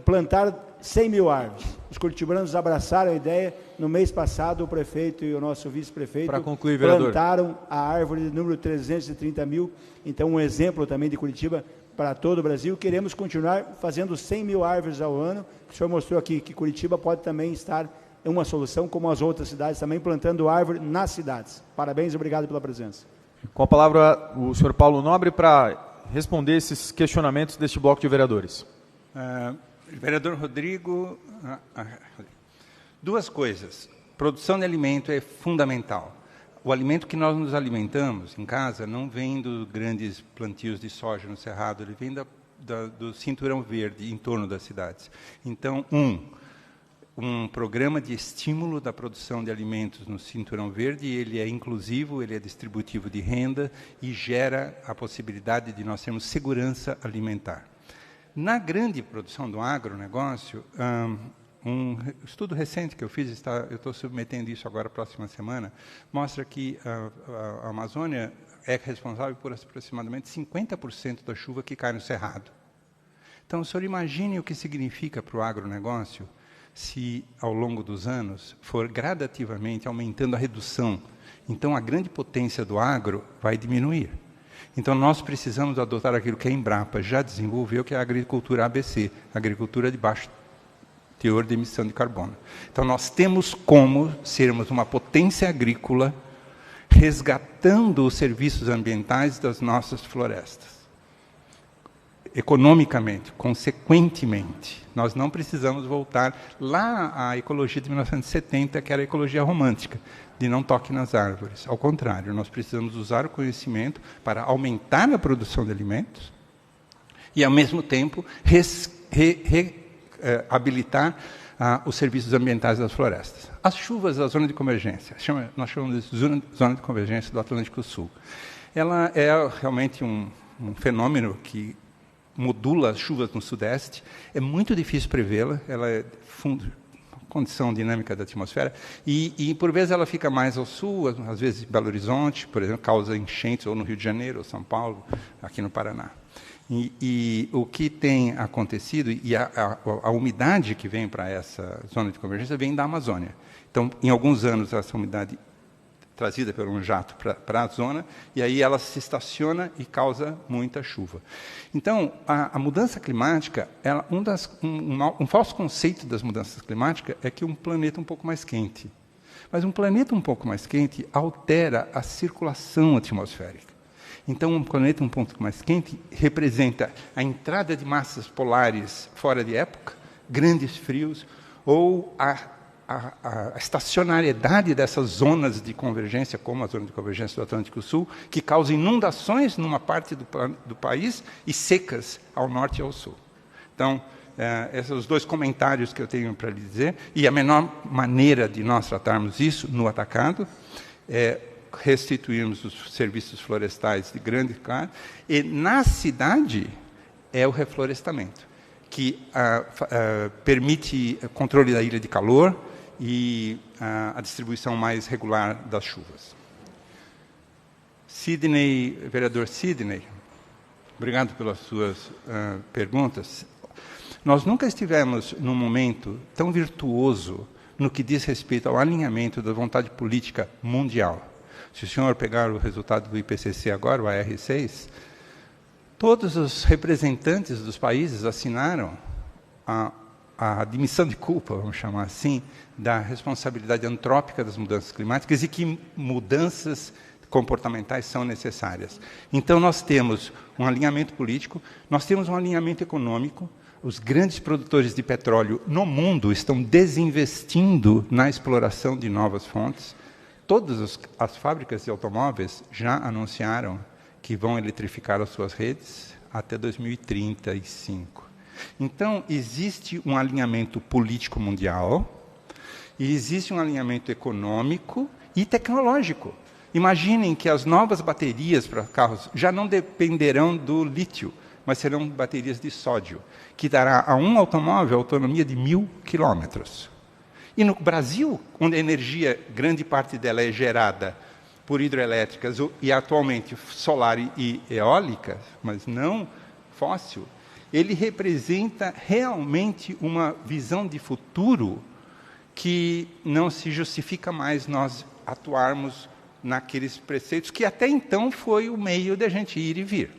plantar 100 mil árvores. Os curitibanos abraçaram a ideia. No mês passado, o prefeito e o nosso vice-prefeito plantaram a árvore de número 330 mil. Então, um exemplo também de Curitiba para todo o Brasil. Queremos continuar fazendo 100 mil árvores ao ano. O senhor mostrou aqui que Curitiba pode também estar em uma solução, como as outras cidades, também plantando árvore nas cidades. Parabéns e obrigado pela presença. Com a palavra, o senhor Paulo Nobre para responder esses questionamentos deste bloco de vereadores. Vereador Rodrigo, duas coisas. Produção de alimento é fundamental. O alimento que nós nos alimentamos em casa não vem dos grandes plantios de soja no Cerrado, ele vem do cinturão verde em torno das cidades. Então, um programa de estímulo da produção de alimentos no cinturão verde, ele é inclusivo, ele é distributivo de renda e gera a possibilidade de nós termos segurança alimentar. Na grande produção do agronegócio, um estudo recente que eu fiz, eu estou submetendo isso agora, próxima semana, mostra que a Amazônia é responsável por aproximadamente 50% da chuva que cai no Cerrado. Então, o senhor imagine o que significa para o agronegócio se, ao longo dos anos, for gradativamente aumentando a redução. Então, a grande potência do agro vai diminuir. Então, nós precisamos adotar aquilo que a Embrapa já desenvolveu, que é a agricultura ABC, agricultura de baixo teor de emissão de carbono. Então, nós temos como sermos uma potência agrícola resgatando os serviços ambientais das nossas florestas. Economicamente, consequentemente, nós não precisamos voltar lá à ecologia de 1970, que era a ecologia romântica, de não toque nas árvores. Ao contrário, nós precisamos usar o conhecimento para aumentar a produção de alimentos e, ao mesmo tempo, habilitar os serviços ambientais das florestas. As chuvas da zona de convergência, nós chamamos de zona de convergência do Atlântico Sul. Ela é realmente um fenômeno que modula as chuvas no sudeste. É muito difícil prevê-la, ela é condição dinâmica da atmosfera, e por vezes ela fica mais ao sul, às vezes Belo Horizonte, por exemplo, causa enchentes, ou no Rio de Janeiro, ou São Paulo, aqui no Paraná. E o que tem acontecido, e a umidade que vem para essa zona de convergência vem da Amazônia. Então, em alguns anos, essa umidade trazida por um jato para a zona, e aí ela se estaciona e causa muita chuva. Então, a mudança climática, um falso conceito das mudanças climáticas é que um planeta um pouco mais quente. Mas um planeta um pouco mais quente altera a circulação atmosférica. Então, um planeta um pouco mais quente representa a entrada de massas polares fora de época, grandes frios, ou a estacionariedade dessas zonas de convergência, como a zona de convergência do Atlântico Sul, que causa inundações numa parte do país e secas ao norte e ao sul. Então, esses são os dois comentários que eu tenho para lhe dizer. E a menor maneira de nós tratarmos isso no atacado é restituirmos os serviços florestais de grande escala, e na cidade é o reflorestamento, que permite controle da ilha de calor e a distribuição mais regular das chuvas. Vereador Sidney, obrigado pelas suas perguntas. Nós nunca estivemos num momento tão virtuoso no que diz respeito ao alinhamento da vontade política mundial. Se o senhor pegar o resultado do IPCC agora, o AR6, todos os representantes dos países assinaram a admissão de culpa, vamos chamar assim, da responsabilidade antrópica das mudanças climáticas e que mudanças comportamentais são necessárias. Então, nós temos um alinhamento político, nós temos um alinhamento econômico. Os grandes produtores de petróleo no mundo estão desinvestindo na exploração de novas fontes. Todas as fábricas de automóveis já anunciaram que vão eletrificar as suas redes até 2035. Então, existe um alinhamento político mundial, e existe um alinhamento econômico e tecnológico. Imaginem que as novas baterias para carros já não dependerão do lítio, mas serão baterias de sódio, que dará a um automóvel autonomia de 1.000 quilômetros. E no Brasil, onde a energia, grande parte dela é gerada por hidrelétricas e atualmente solar e eólica, mas não fóssil, ele representa realmente uma visão de futuro que não se justifica mais nós atuarmos naqueles preceitos que até então foi o meio de a gente ir e vir.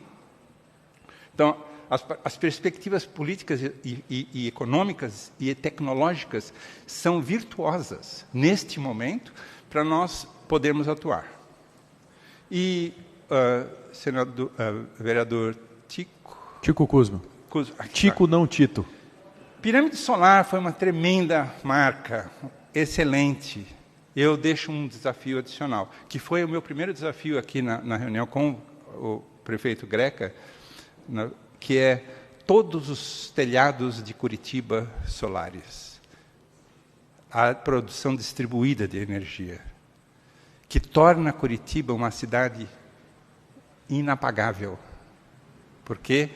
Então, as perspectivas políticas e econômicas e tecnológicas são virtuosas neste momento para nós podermos atuar. E, vereador Tico Cusmo. Tico, não Tito. Pirâmide solar foi uma tremenda marca, excelente. Eu deixo um desafio adicional, que foi o meu primeiro desafio aqui na reunião com o prefeito Greca, que é todos os telhados de Curitiba solares. A produção distribuída de energia, que torna Curitiba uma cidade inapagável, porque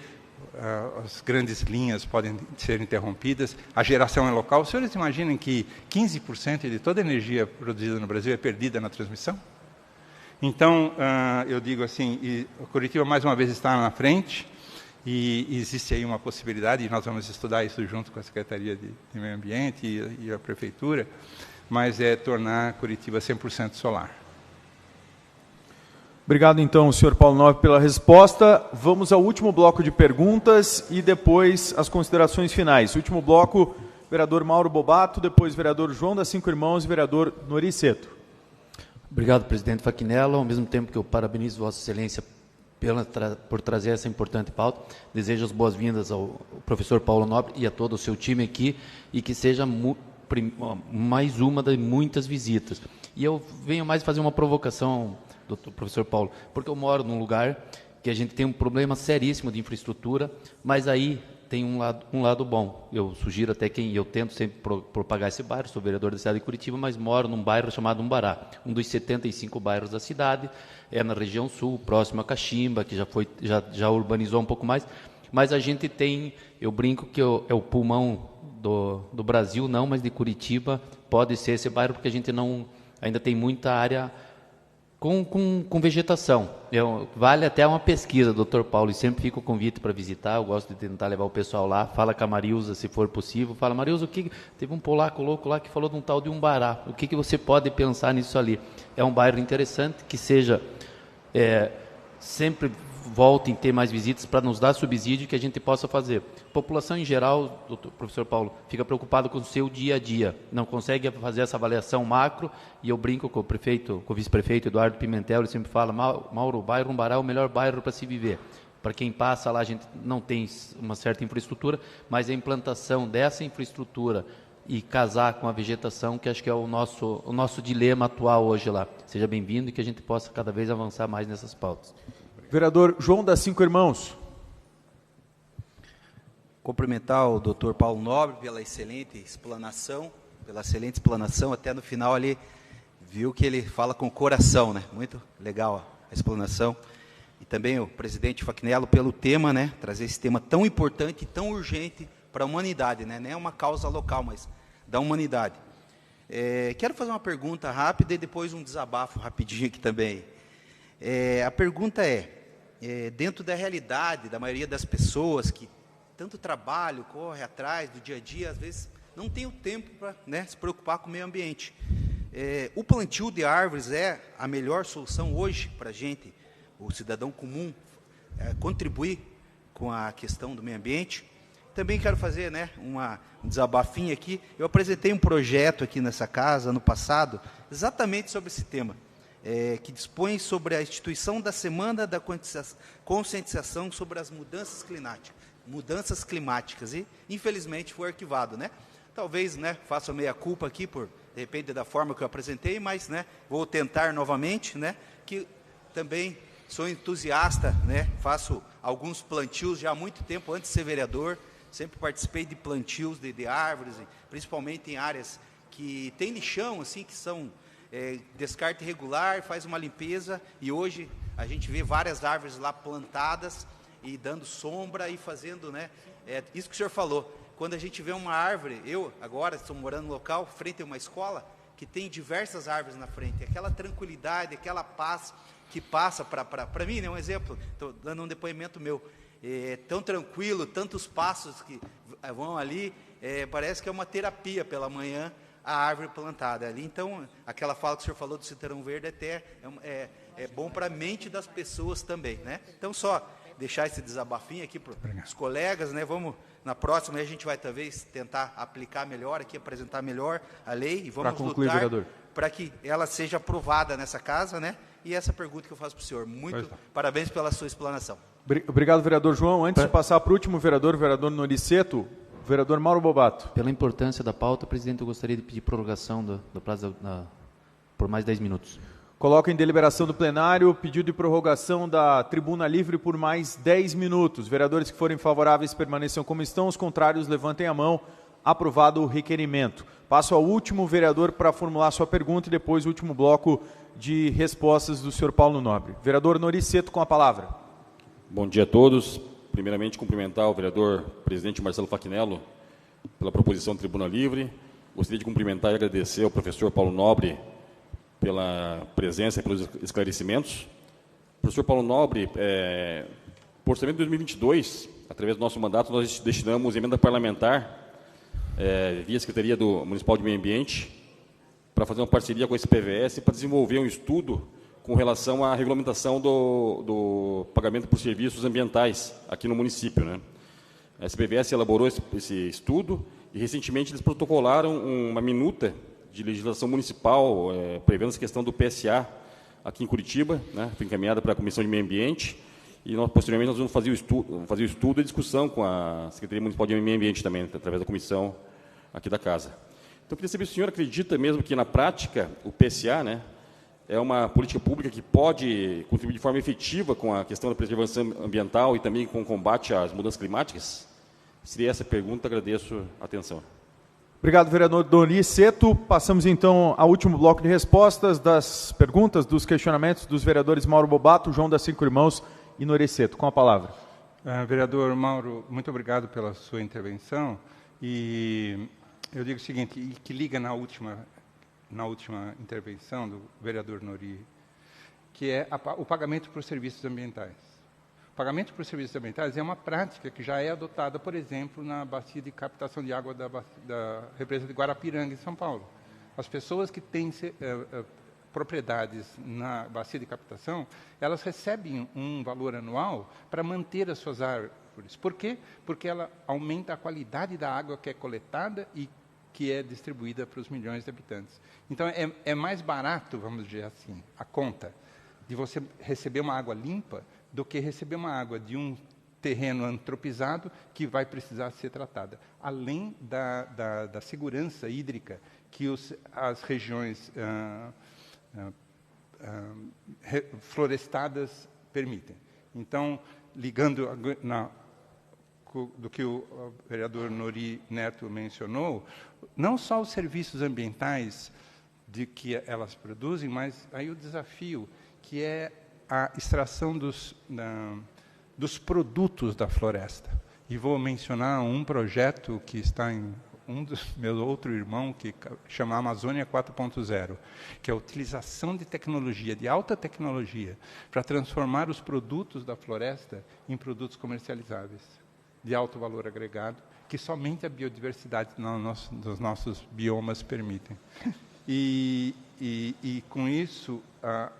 as grandes linhas podem ser interrompidas, a geração é local. Os senhores imaginem que 15% de toda a energia produzida no Brasil é perdida na transmissão? Então, eu digo assim, Curitiba mais uma vez está na frente, e existe aí uma possibilidade, e nós vamos estudar isso junto com a Secretaria de Meio Ambiente e a Prefeitura, mas é tornar Curitiba 100% solar. Obrigado, então, senhor Paulo Nobre, pela resposta. Vamos ao último bloco de perguntas e depois as considerações finais. Último bloco, vereador Mauro Bobato, depois vereador João da Cinco Irmãos e vereador Nori Seto. Obrigado, presidente Fachinello. Ao mesmo tempo que eu parabenizo Vossa Excelência por trazer essa importante pauta, desejo as boas-vindas ao professor Paulo Nobre e a todo o seu time aqui, e que seja mais uma das muitas visitas. E eu venho mais fazer uma provocação, doutor professor Paulo, porque eu moro num lugar que a gente tem um problema seríssimo de infraestrutura, mas aí tem um lado bom. Eu sugiro até eu tento sempre propagar esse bairro, sou vereador da cidade de Curitiba, mas moro num bairro chamado Umbará, um dos 75 bairros da cidade, é na região sul, próximo a Caximba, que já urbanizou um pouco mais, mas a gente tem, eu brinco que é o pulmão do Brasil, não, mas de Curitiba pode ser esse bairro, porque a gente não ainda tem muita área com vegetação. Vale até uma pesquisa, doutor Paulo, e sempre fica o convite para visitar, eu gosto de tentar levar o pessoal lá, fala com a Marilza, se for possível, fala, Marilza, teve um polaco louco lá que falou de um tal de Umbará, o que você pode pensar nisso ali? É um bairro interessante, que seja, sempre voltem a ter mais visitas para nos dar subsídio que a gente possa fazer. A população em geral, professor Paulo, fica preocupada com o seu dia a dia, não consegue fazer essa avaliação macro, e eu brinco com o vice-prefeito Eduardo Pimentel, ele sempre fala, Mauro, o bairro Umbará é o melhor bairro para se viver. Para quem passa lá, a gente não tem uma certa infraestrutura, mas a implantação dessa infraestrutura e casar com a vegetação, que acho que é o nosso dilema atual hoje lá. Seja bem-vindo e que a gente possa cada vez avançar mais nessas pautas. Vereador João das Cinco Irmãos. Cumprimentar o doutor Paulo Nobre pela excelente explanação, até no final ali, viu que ele fala com o coração, né? Muito legal a explanação. E também o presidente Fachinello pelo tema, né? Trazer esse tema tão importante e tão urgente para a humanidade, né? Não é uma causa local, mas da humanidade. Quero fazer uma pergunta rápida e depois um desabafo rapidinho aqui também. A pergunta dentro da realidade da maioria das pessoas que tanto trabalho, corre atrás do dia a dia, às vezes não tem o tempo para, né, se preocupar com o meio ambiente. O plantio de árvores é a melhor solução hoje para a gente, o cidadão comum, contribuir com a questão do meio ambiente. Também quero fazer, né, um desabafinho aqui. Eu apresentei um projeto aqui nessa casa, ano passado, exatamente sobre esse tema, que dispõe sobre a instituição da Semana da Conscientização sobre as mudanças climáticas, e, infelizmente, foi arquivado, né? Talvez, né, faça meia-culpa aqui, de repente, da forma que eu apresentei, mas, né, vou tentar novamente, né, que também sou entusiasta, né, faço alguns plantios já há muito tempo, antes de ser vereador, sempre participei de plantios de árvores, principalmente em áreas que tem lixão, assim, que são descarte irregular, faz uma limpeza, e hoje a gente vê várias árvores lá plantadas e dando sombra e fazendo, né, isso que o senhor falou, quando a gente vê uma árvore, eu agora estou morando no local, frente a uma escola, que tem diversas árvores na frente, aquela tranquilidade, aquela paz que passa para mim, né, um exemplo, estou dando um depoimento meu, tão tranquilo, tantos passos que vão ali, parece que é uma terapia pela manhã, a árvore plantada ali. Então, aquela fala que o senhor falou do cinturão verde até é bom para a mente das pessoas também, né? Então, só deixar esse desabafinho aqui para os colegas, né? Vamos, na próxima, a gente vai talvez tentar aplicar melhor aqui, apresentar melhor a lei, e vamos lutar para que ela seja aprovada nessa casa, né? E essa pergunta que eu faço para o senhor. Parabéns pela sua explanação. Obrigado, vereador João. Antes de passar para o último vereador Noriceto, vereador Mauro Bobato. Pela importância da pauta, presidente, eu gostaria de pedir prorrogação do prazo por mais 10 minutos. Coloco em deliberação do plenário pedido de prorrogação da tribuna livre por mais 10 minutos. Vereadores que forem favoráveis permaneçam como estão, os contrários levantem a mão. Aprovado o requerimento. Passo ao último vereador para formular sua pergunta e depois o último bloco de respostas do senhor Paulo Nobre. Vereador Noriceto, com a palavra. Bom dia a todos. Primeiramente, cumprimentar o vereador presidente Marcelo Fachinello pela proposição de tribuna livre. Gostaria de cumprimentar e agradecer ao professor Paulo Nobre pela presença e pelos esclarecimentos. Professor Paulo Nobre, por orçamento de 2022, através do nosso mandato, nós destinamos emenda parlamentar via Secretaria Municipal de Meio Ambiente para fazer uma parceria com esse PVS para desenvolver um estudo com relação à regulamentação do pagamento por serviços ambientais aqui no município, né? A SPVS elaborou esse estudo e, recentemente, eles protocolaram uma minuta de legislação municipal prevendo essa questão do PSA aqui em Curitiba, né? Foi encaminhada para a Comissão de Meio Ambiente e, posteriormente, nós vamos fazer o estudo e discussão com a Secretaria Municipal de Meio Ambiente também, através da comissão aqui da casa. Então, eu queria saber se o senhor acredita mesmo que, na prática, o PSA, né, é uma política pública que pode contribuir de forma efetiva com a questão da preservação ambiental e também com o combate às mudanças climáticas? Seria essa a pergunta, agradeço a atenção. Obrigado, vereador Noriceto. Passamos, então, ao último bloco de respostas das perguntas, dos questionamentos dos vereadores Mauro Bobato, João das Cinco Irmãos e Noriceto. Com a palavra. Vereador Mauro, muito obrigado pela sua intervenção. E eu digo o seguinte, e que liga na última intervenção do vereador Nori, que é o pagamento por serviços ambientais. O pagamento por serviços ambientais é uma prática que já é adotada, por exemplo, na bacia de captação de água da represa de Guarapiranga, em São Paulo. As pessoas que têm propriedades na bacia de captação, elas recebem um valor anual para manter as suas árvores. Por quê? Porque ela aumenta a qualidade da água que é coletada e que é distribuída para os milhões de habitantes. Então, é mais barato, vamos dizer assim, a conta de você receber uma água limpa do que receber uma água de um terreno antropizado que vai precisar ser tratada. Além da segurança hídrica que as regiões florestadas permitem. Então, ligando do que o vereador Nori Neto mencionou, não só os serviços ambientais de que elas produzem, mas aí o desafio, que é a extração dos produtos da floresta. E vou mencionar um projeto que está em um dos meus outro irmão, que chama Amazônia 4.0, que é a utilização de tecnologia, de alta tecnologia, para transformar os produtos da floresta em produtos comercializáveis, de alto valor agregado, que somente a biodiversidade dos nossos biomas permitem. E com isso, a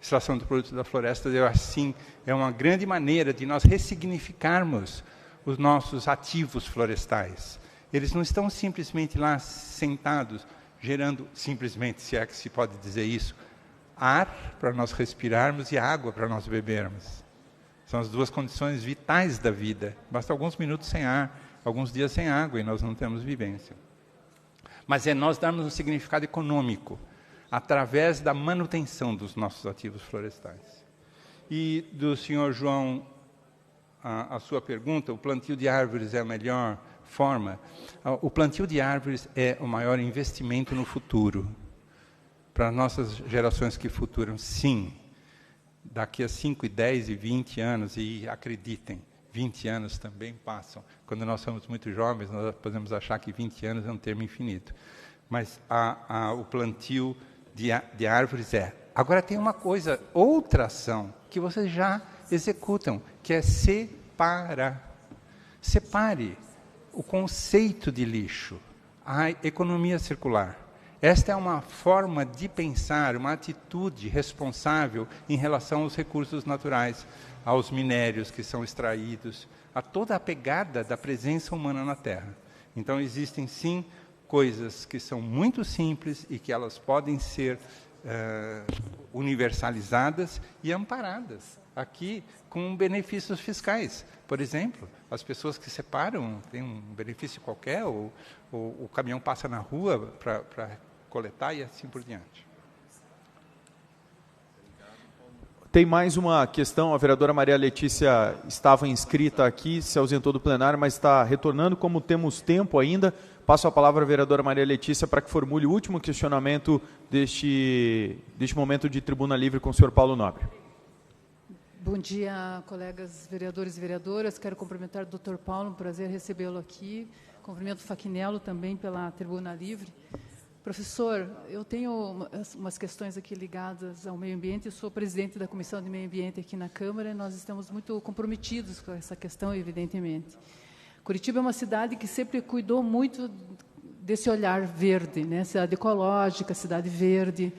extração de produtos da floresta, assim, é uma grande maneira de nós ressignificarmos os nossos ativos florestais. Eles não estão simplesmente lá sentados, gerando, simplesmente, se é que se pode dizer isso, ar para nós respirarmos e água para nós bebermos. São as duas condições vitais da vida. Basta alguns minutos sem ar, alguns dias sem água, e nós não temos vivência. Mas é nós darmos um significado econômico através da manutenção dos nossos ativos florestais. E do senhor João, a sua pergunta, o plantio de árvores é a melhor forma? O plantio de árvores é o maior investimento no futuro. Para as nossas gerações que futuram, sim. Daqui a 5, 10 e 20 anos, e acreditem, 20 anos também passam. Quando nós somos muito jovens, nós podemos achar que 20 anos é um termo infinito. Mas o plantio de árvores é. Agora tem uma coisa, outra ação, que vocês já executam, que é separar. Separe o conceito de lixo, a economia circular. Esta é uma forma de pensar, uma atitude responsável em relação aos recursos naturais, aos minérios que são extraídos, a toda a pegada da presença humana na Terra. Então, existem, sim, coisas que são muito simples e que elas podem ser universalizadas e amparadas aqui com benefícios fiscais. Por exemplo, as pessoas que separam têm um benefício qualquer, ou o caminhão passa na rua para coletar e assim por diante. Tem mais uma questão, a vereadora Maria Letícia estava inscrita aqui, se ausentou do plenário, mas está retornando, como temos tempo ainda, passo a palavra à vereadora Maria Letícia para que formule o último questionamento deste momento de tribuna livre com o senhor Paulo Nobre. Bom dia, colegas vereadores e vereadoras, quero cumprimentar o Dr. Paulo, um prazer recebê-lo aqui, cumprimento o Fachinello também pela tribuna livre. Professor, eu tenho umas questões aqui ligadas ao meio ambiente, eu sou presidente da Comissão de Meio Ambiente aqui na Câmara, e nós estamos muito comprometidos com essa questão, evidentemente. Curitiba é uma cidade que sempre cuidou muito desse olhar verde, né? Cidade ecológica, cidade verde.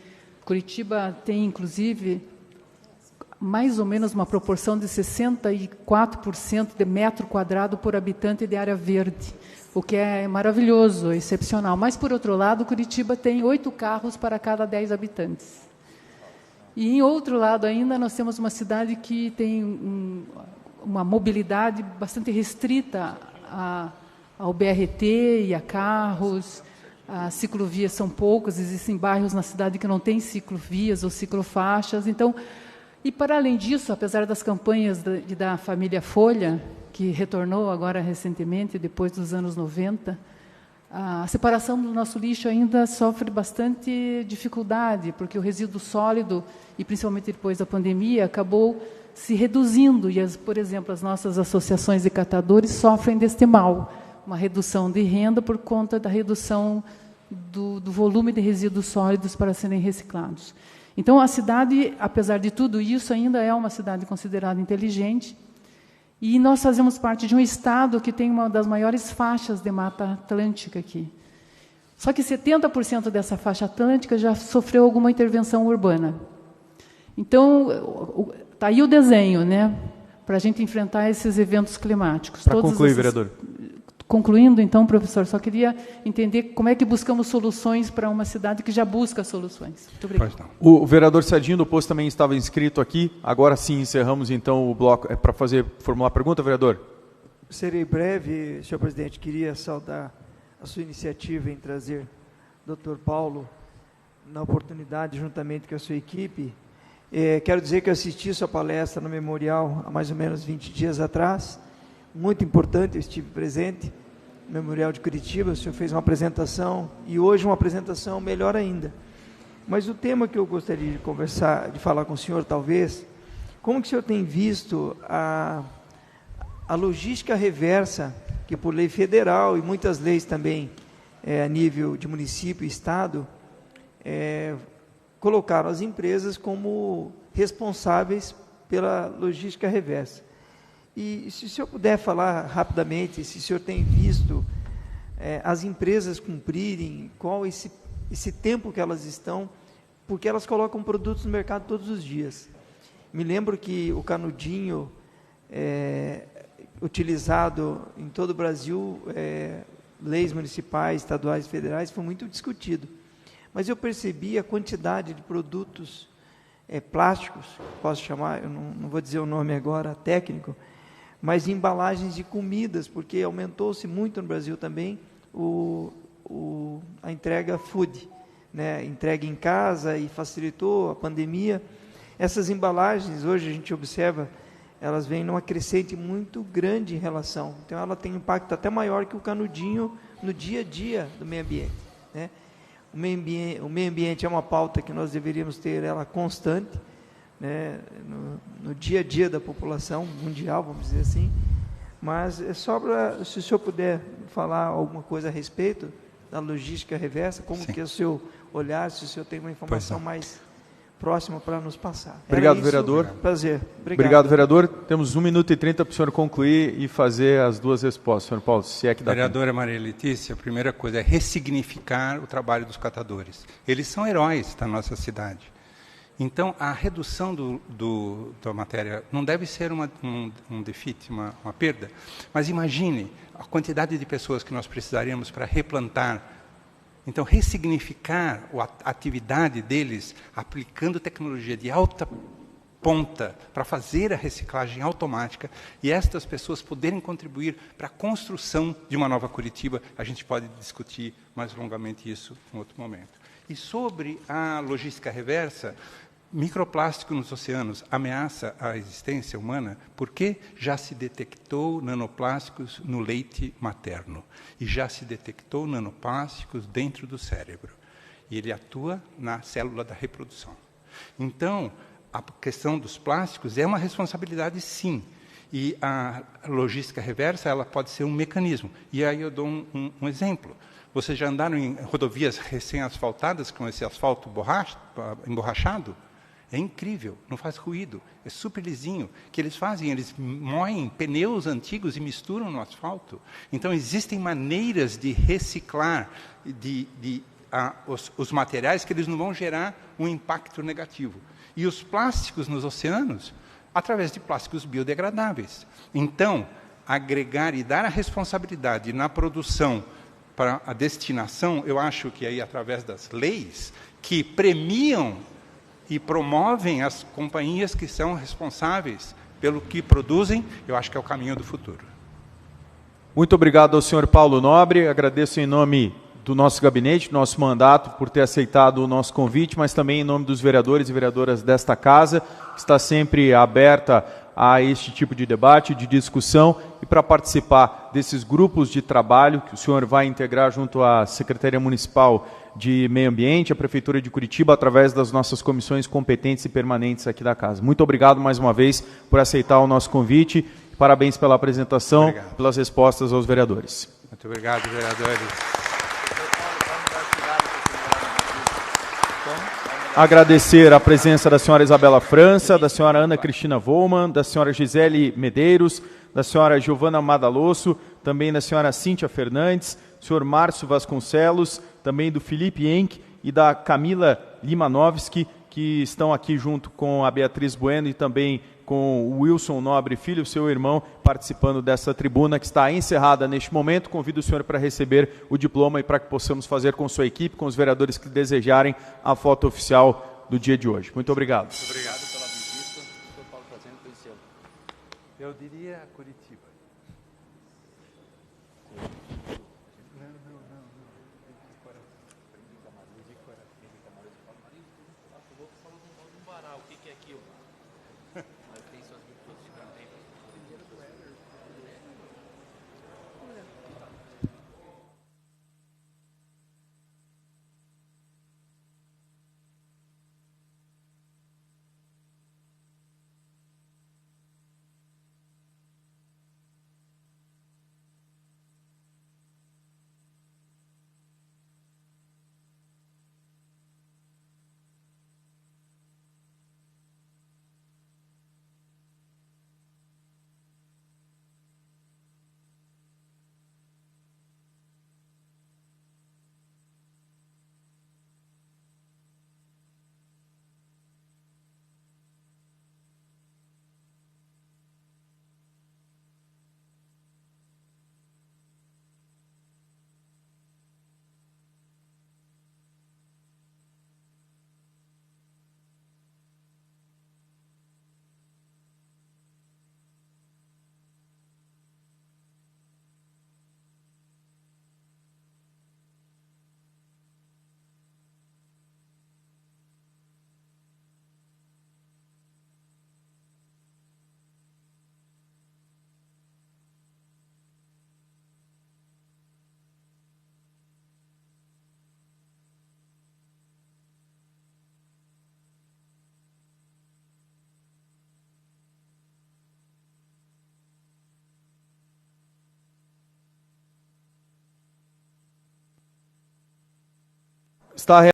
Curitiba tem, inclusive, mais ou menos uma proporção de 64% de metro quadrado por habitante de área verde, o que é maravilhoso, excepcional. Mas, por outro lado, Curitiba tem 8 carros para cada 10 habitantes. E, em outro lado ainda, nós temos uma cidade que tem uma mobilidade bastante restrita ao BRT e a carros. As ciclovias são poucas, existem bairros na cidade que não têm ciclovias ou ciclofaixas. Então, e, para além disso, apesar das campanhas da família Folha, que retornou agora recentemente, depois dos anos 90, a separação do nosso lixo ainda sofre bastante dificuldade, porque o resíduo sólido, e principalmente depois da pandemia, acabou se reduzindo, e, por exemplo, as nossas associações de catadores sofrem deste mal, uma redução de renda por conta da redução do volume de resíduos sólidos para serem reciclados. Então, a cidade, apesar de tudo isso, ainda é uma cidade considerada inteligente, e nós fazemos parte de um estado que tem uma das maiores faixas de mata atlântica aqui. Só que 70% dessa faixa atlântica já sofreu alguma intervenção urbana. Então, está aí o desenho, né, para a gente enfrentar esses eventos climáticos. Para concluir, vereador. Concluindo, então, professor, só queria entender como é que buscamos soluções para uma cidade que já busca soluções. Muito obrigado. O vereador Sadinho do Posto também estava inscrito aqui. Agora sim, encerramos então o bloco. É para formular a pergunta, vereador? Serei breve, senhor presidente. Queria saudar a sua iniciativa em trazer o Dr. Paulo na oportunidade, juntamente com a sua equipe. Quero dizer que eu assisti sua palestra no Memorial há mais ou menos 20 dias atrás. Muito importante, eu estive presente no Memorial de Curitiba. O senhor fez uma apresentação e hoje uma apresentação melhor ainda. Mas o tema que eu gostaria de conversar, de falar com o senhor, talvez, como que o senhor tem visto a logística reversa, que por lei federal e muitas leis também, a nível de município e estado, colocaram as empresas como responsáveis pela logística reversa. E se o senhor puder falar rapidamente, se o senhor tem visto as empresas cumprirem, qual esse tempo que elas estão, porque elas colocam produtos no mercado todos os dias. Me lembro que o canudinho utilizado em todo o Brasil, leis municipais, estaduais, federais, foi muito discutido. Mas eu percebi a quantidade de produtos plásticos, posso chamar, eu não vou dizer o nome agora técnico, mas embalagens de comidas, porque aumentou-se muito no Brasil também a entrega food, né? Entrega em casa, e facilitou a pandemia. Essas embalagens, hoje a gente observa, elas vêm numa crescente muito grande em relação, então ela tem um impacto até maior que o canudinho no dia a dia do meio ambiente, né? O meio ambiente é uma pauta que nós deveríamos ter ela constante, né, no dia a dia da população mundial, vamos dizer assim, mas só para, se o senhor puder falar alguma coisa a respeito da logística reversa, como que é o seu olhar, se o senhor tem uma informação mais próxima para nos passar. Obrigado, vereador. Prazer. Obrigado, vereador. Temos 1 minuto e 30 para o senhor concluir e fazer as duas respostas, senhor Paulo, se é que dá. Vereadora Maria Letícia, a primeira coisa é ressignificar o trabalho dos catadores. Eles são heróis da nossa cidade. Então, a redução da matéria não deve ser um defeat, uma perda, mas imagine a quantidade de pessoas que nós precisaríamos para replantar. Então, ressignificar a atividade deles, aplicando tecnologia de alta ponta para fazer a reciclagem automática, e estas pessoas poderem contribuir para a construção de uma nova Curitiba. A gente pode discutir mais longamente isso em outro momento. E sobre a logística reversa, microplástico nos oceanos ameaça a existência humana porque já se detectou nanoplásticos no leite materno e já se detectou nanoplásticos dentro do cérebro. E ele atua na célula da reprodução. Então, a questão dos plásticos é uma responsabilidade, sim. E a logística reversa, ela pode ser um mecanismo. E aí eu dou um exemplo. Vocês já andaram em rodovias recém-asfaltadas com esse asfalto emborrachado? É incrível, não faz ruído, é super lisinho. O que eles fazem? Eles moem pneus antigos e misturam no asfalto. Então, existem maneiras de reciclar os materiais que eles não vão gerar um impacto negativo. E os plásticos nos oceanos, através de plásticos biodegradáveis. Então, agregar e dar a responsabilidade na produção para a destinação, eu acho que aí, através das leis, que premiam e promovem as companhias que são responsáveis pelo que produzem, eu acho que é o caminho do futuro. Muito obrigado ao senhor Paulo Nobre, agradeço em nome do nosso gabinete, do nosso mandato, por ter aceitado o nosso convite, mas também em nome dos vereadores e vereadoras desta casa, que está sempre aberta a este tipo de debate, de discussão, e para participar desses grupos de trabalho que o senhor vai integrar junto à Secretaria Municipal de Meio Ambiente, a Prefeitura de Curitiba, através das nossas comissões competentes e permanentes aqui da casa. Muito obrigado mais uma vez por aceitar o nosso convite. Parabéns pela apresentação, obrigado. Pelas respostas aos vereadores. Muito obrigado, vereadores. Agradecer a presença da senhora Isabela França, da senhora Ana Cristina Volman, da senhora Gisele Medeiros, da senhora Giovana Madalosso, também da senhora Cíntia Fernandes, senhor Márcio Vasconcelos, também do Felipe Enck e da Camila Limanovski, que estão aqui junto com a Beatriz Bueno e também com o Wilson Nobre Filho, seu irmão, participando dessa tribuna que está encerrada neste momento. Convido o senhor para receber o diploma e para que possamos fazer com sua equipe, com os vereadores que desejarem, a foto oficial do dia de hoje. Muito obrigado. Muito obrigado pela visita. Estou Paulo trazendo conhecê-lo. Eu diria Curitiba. Está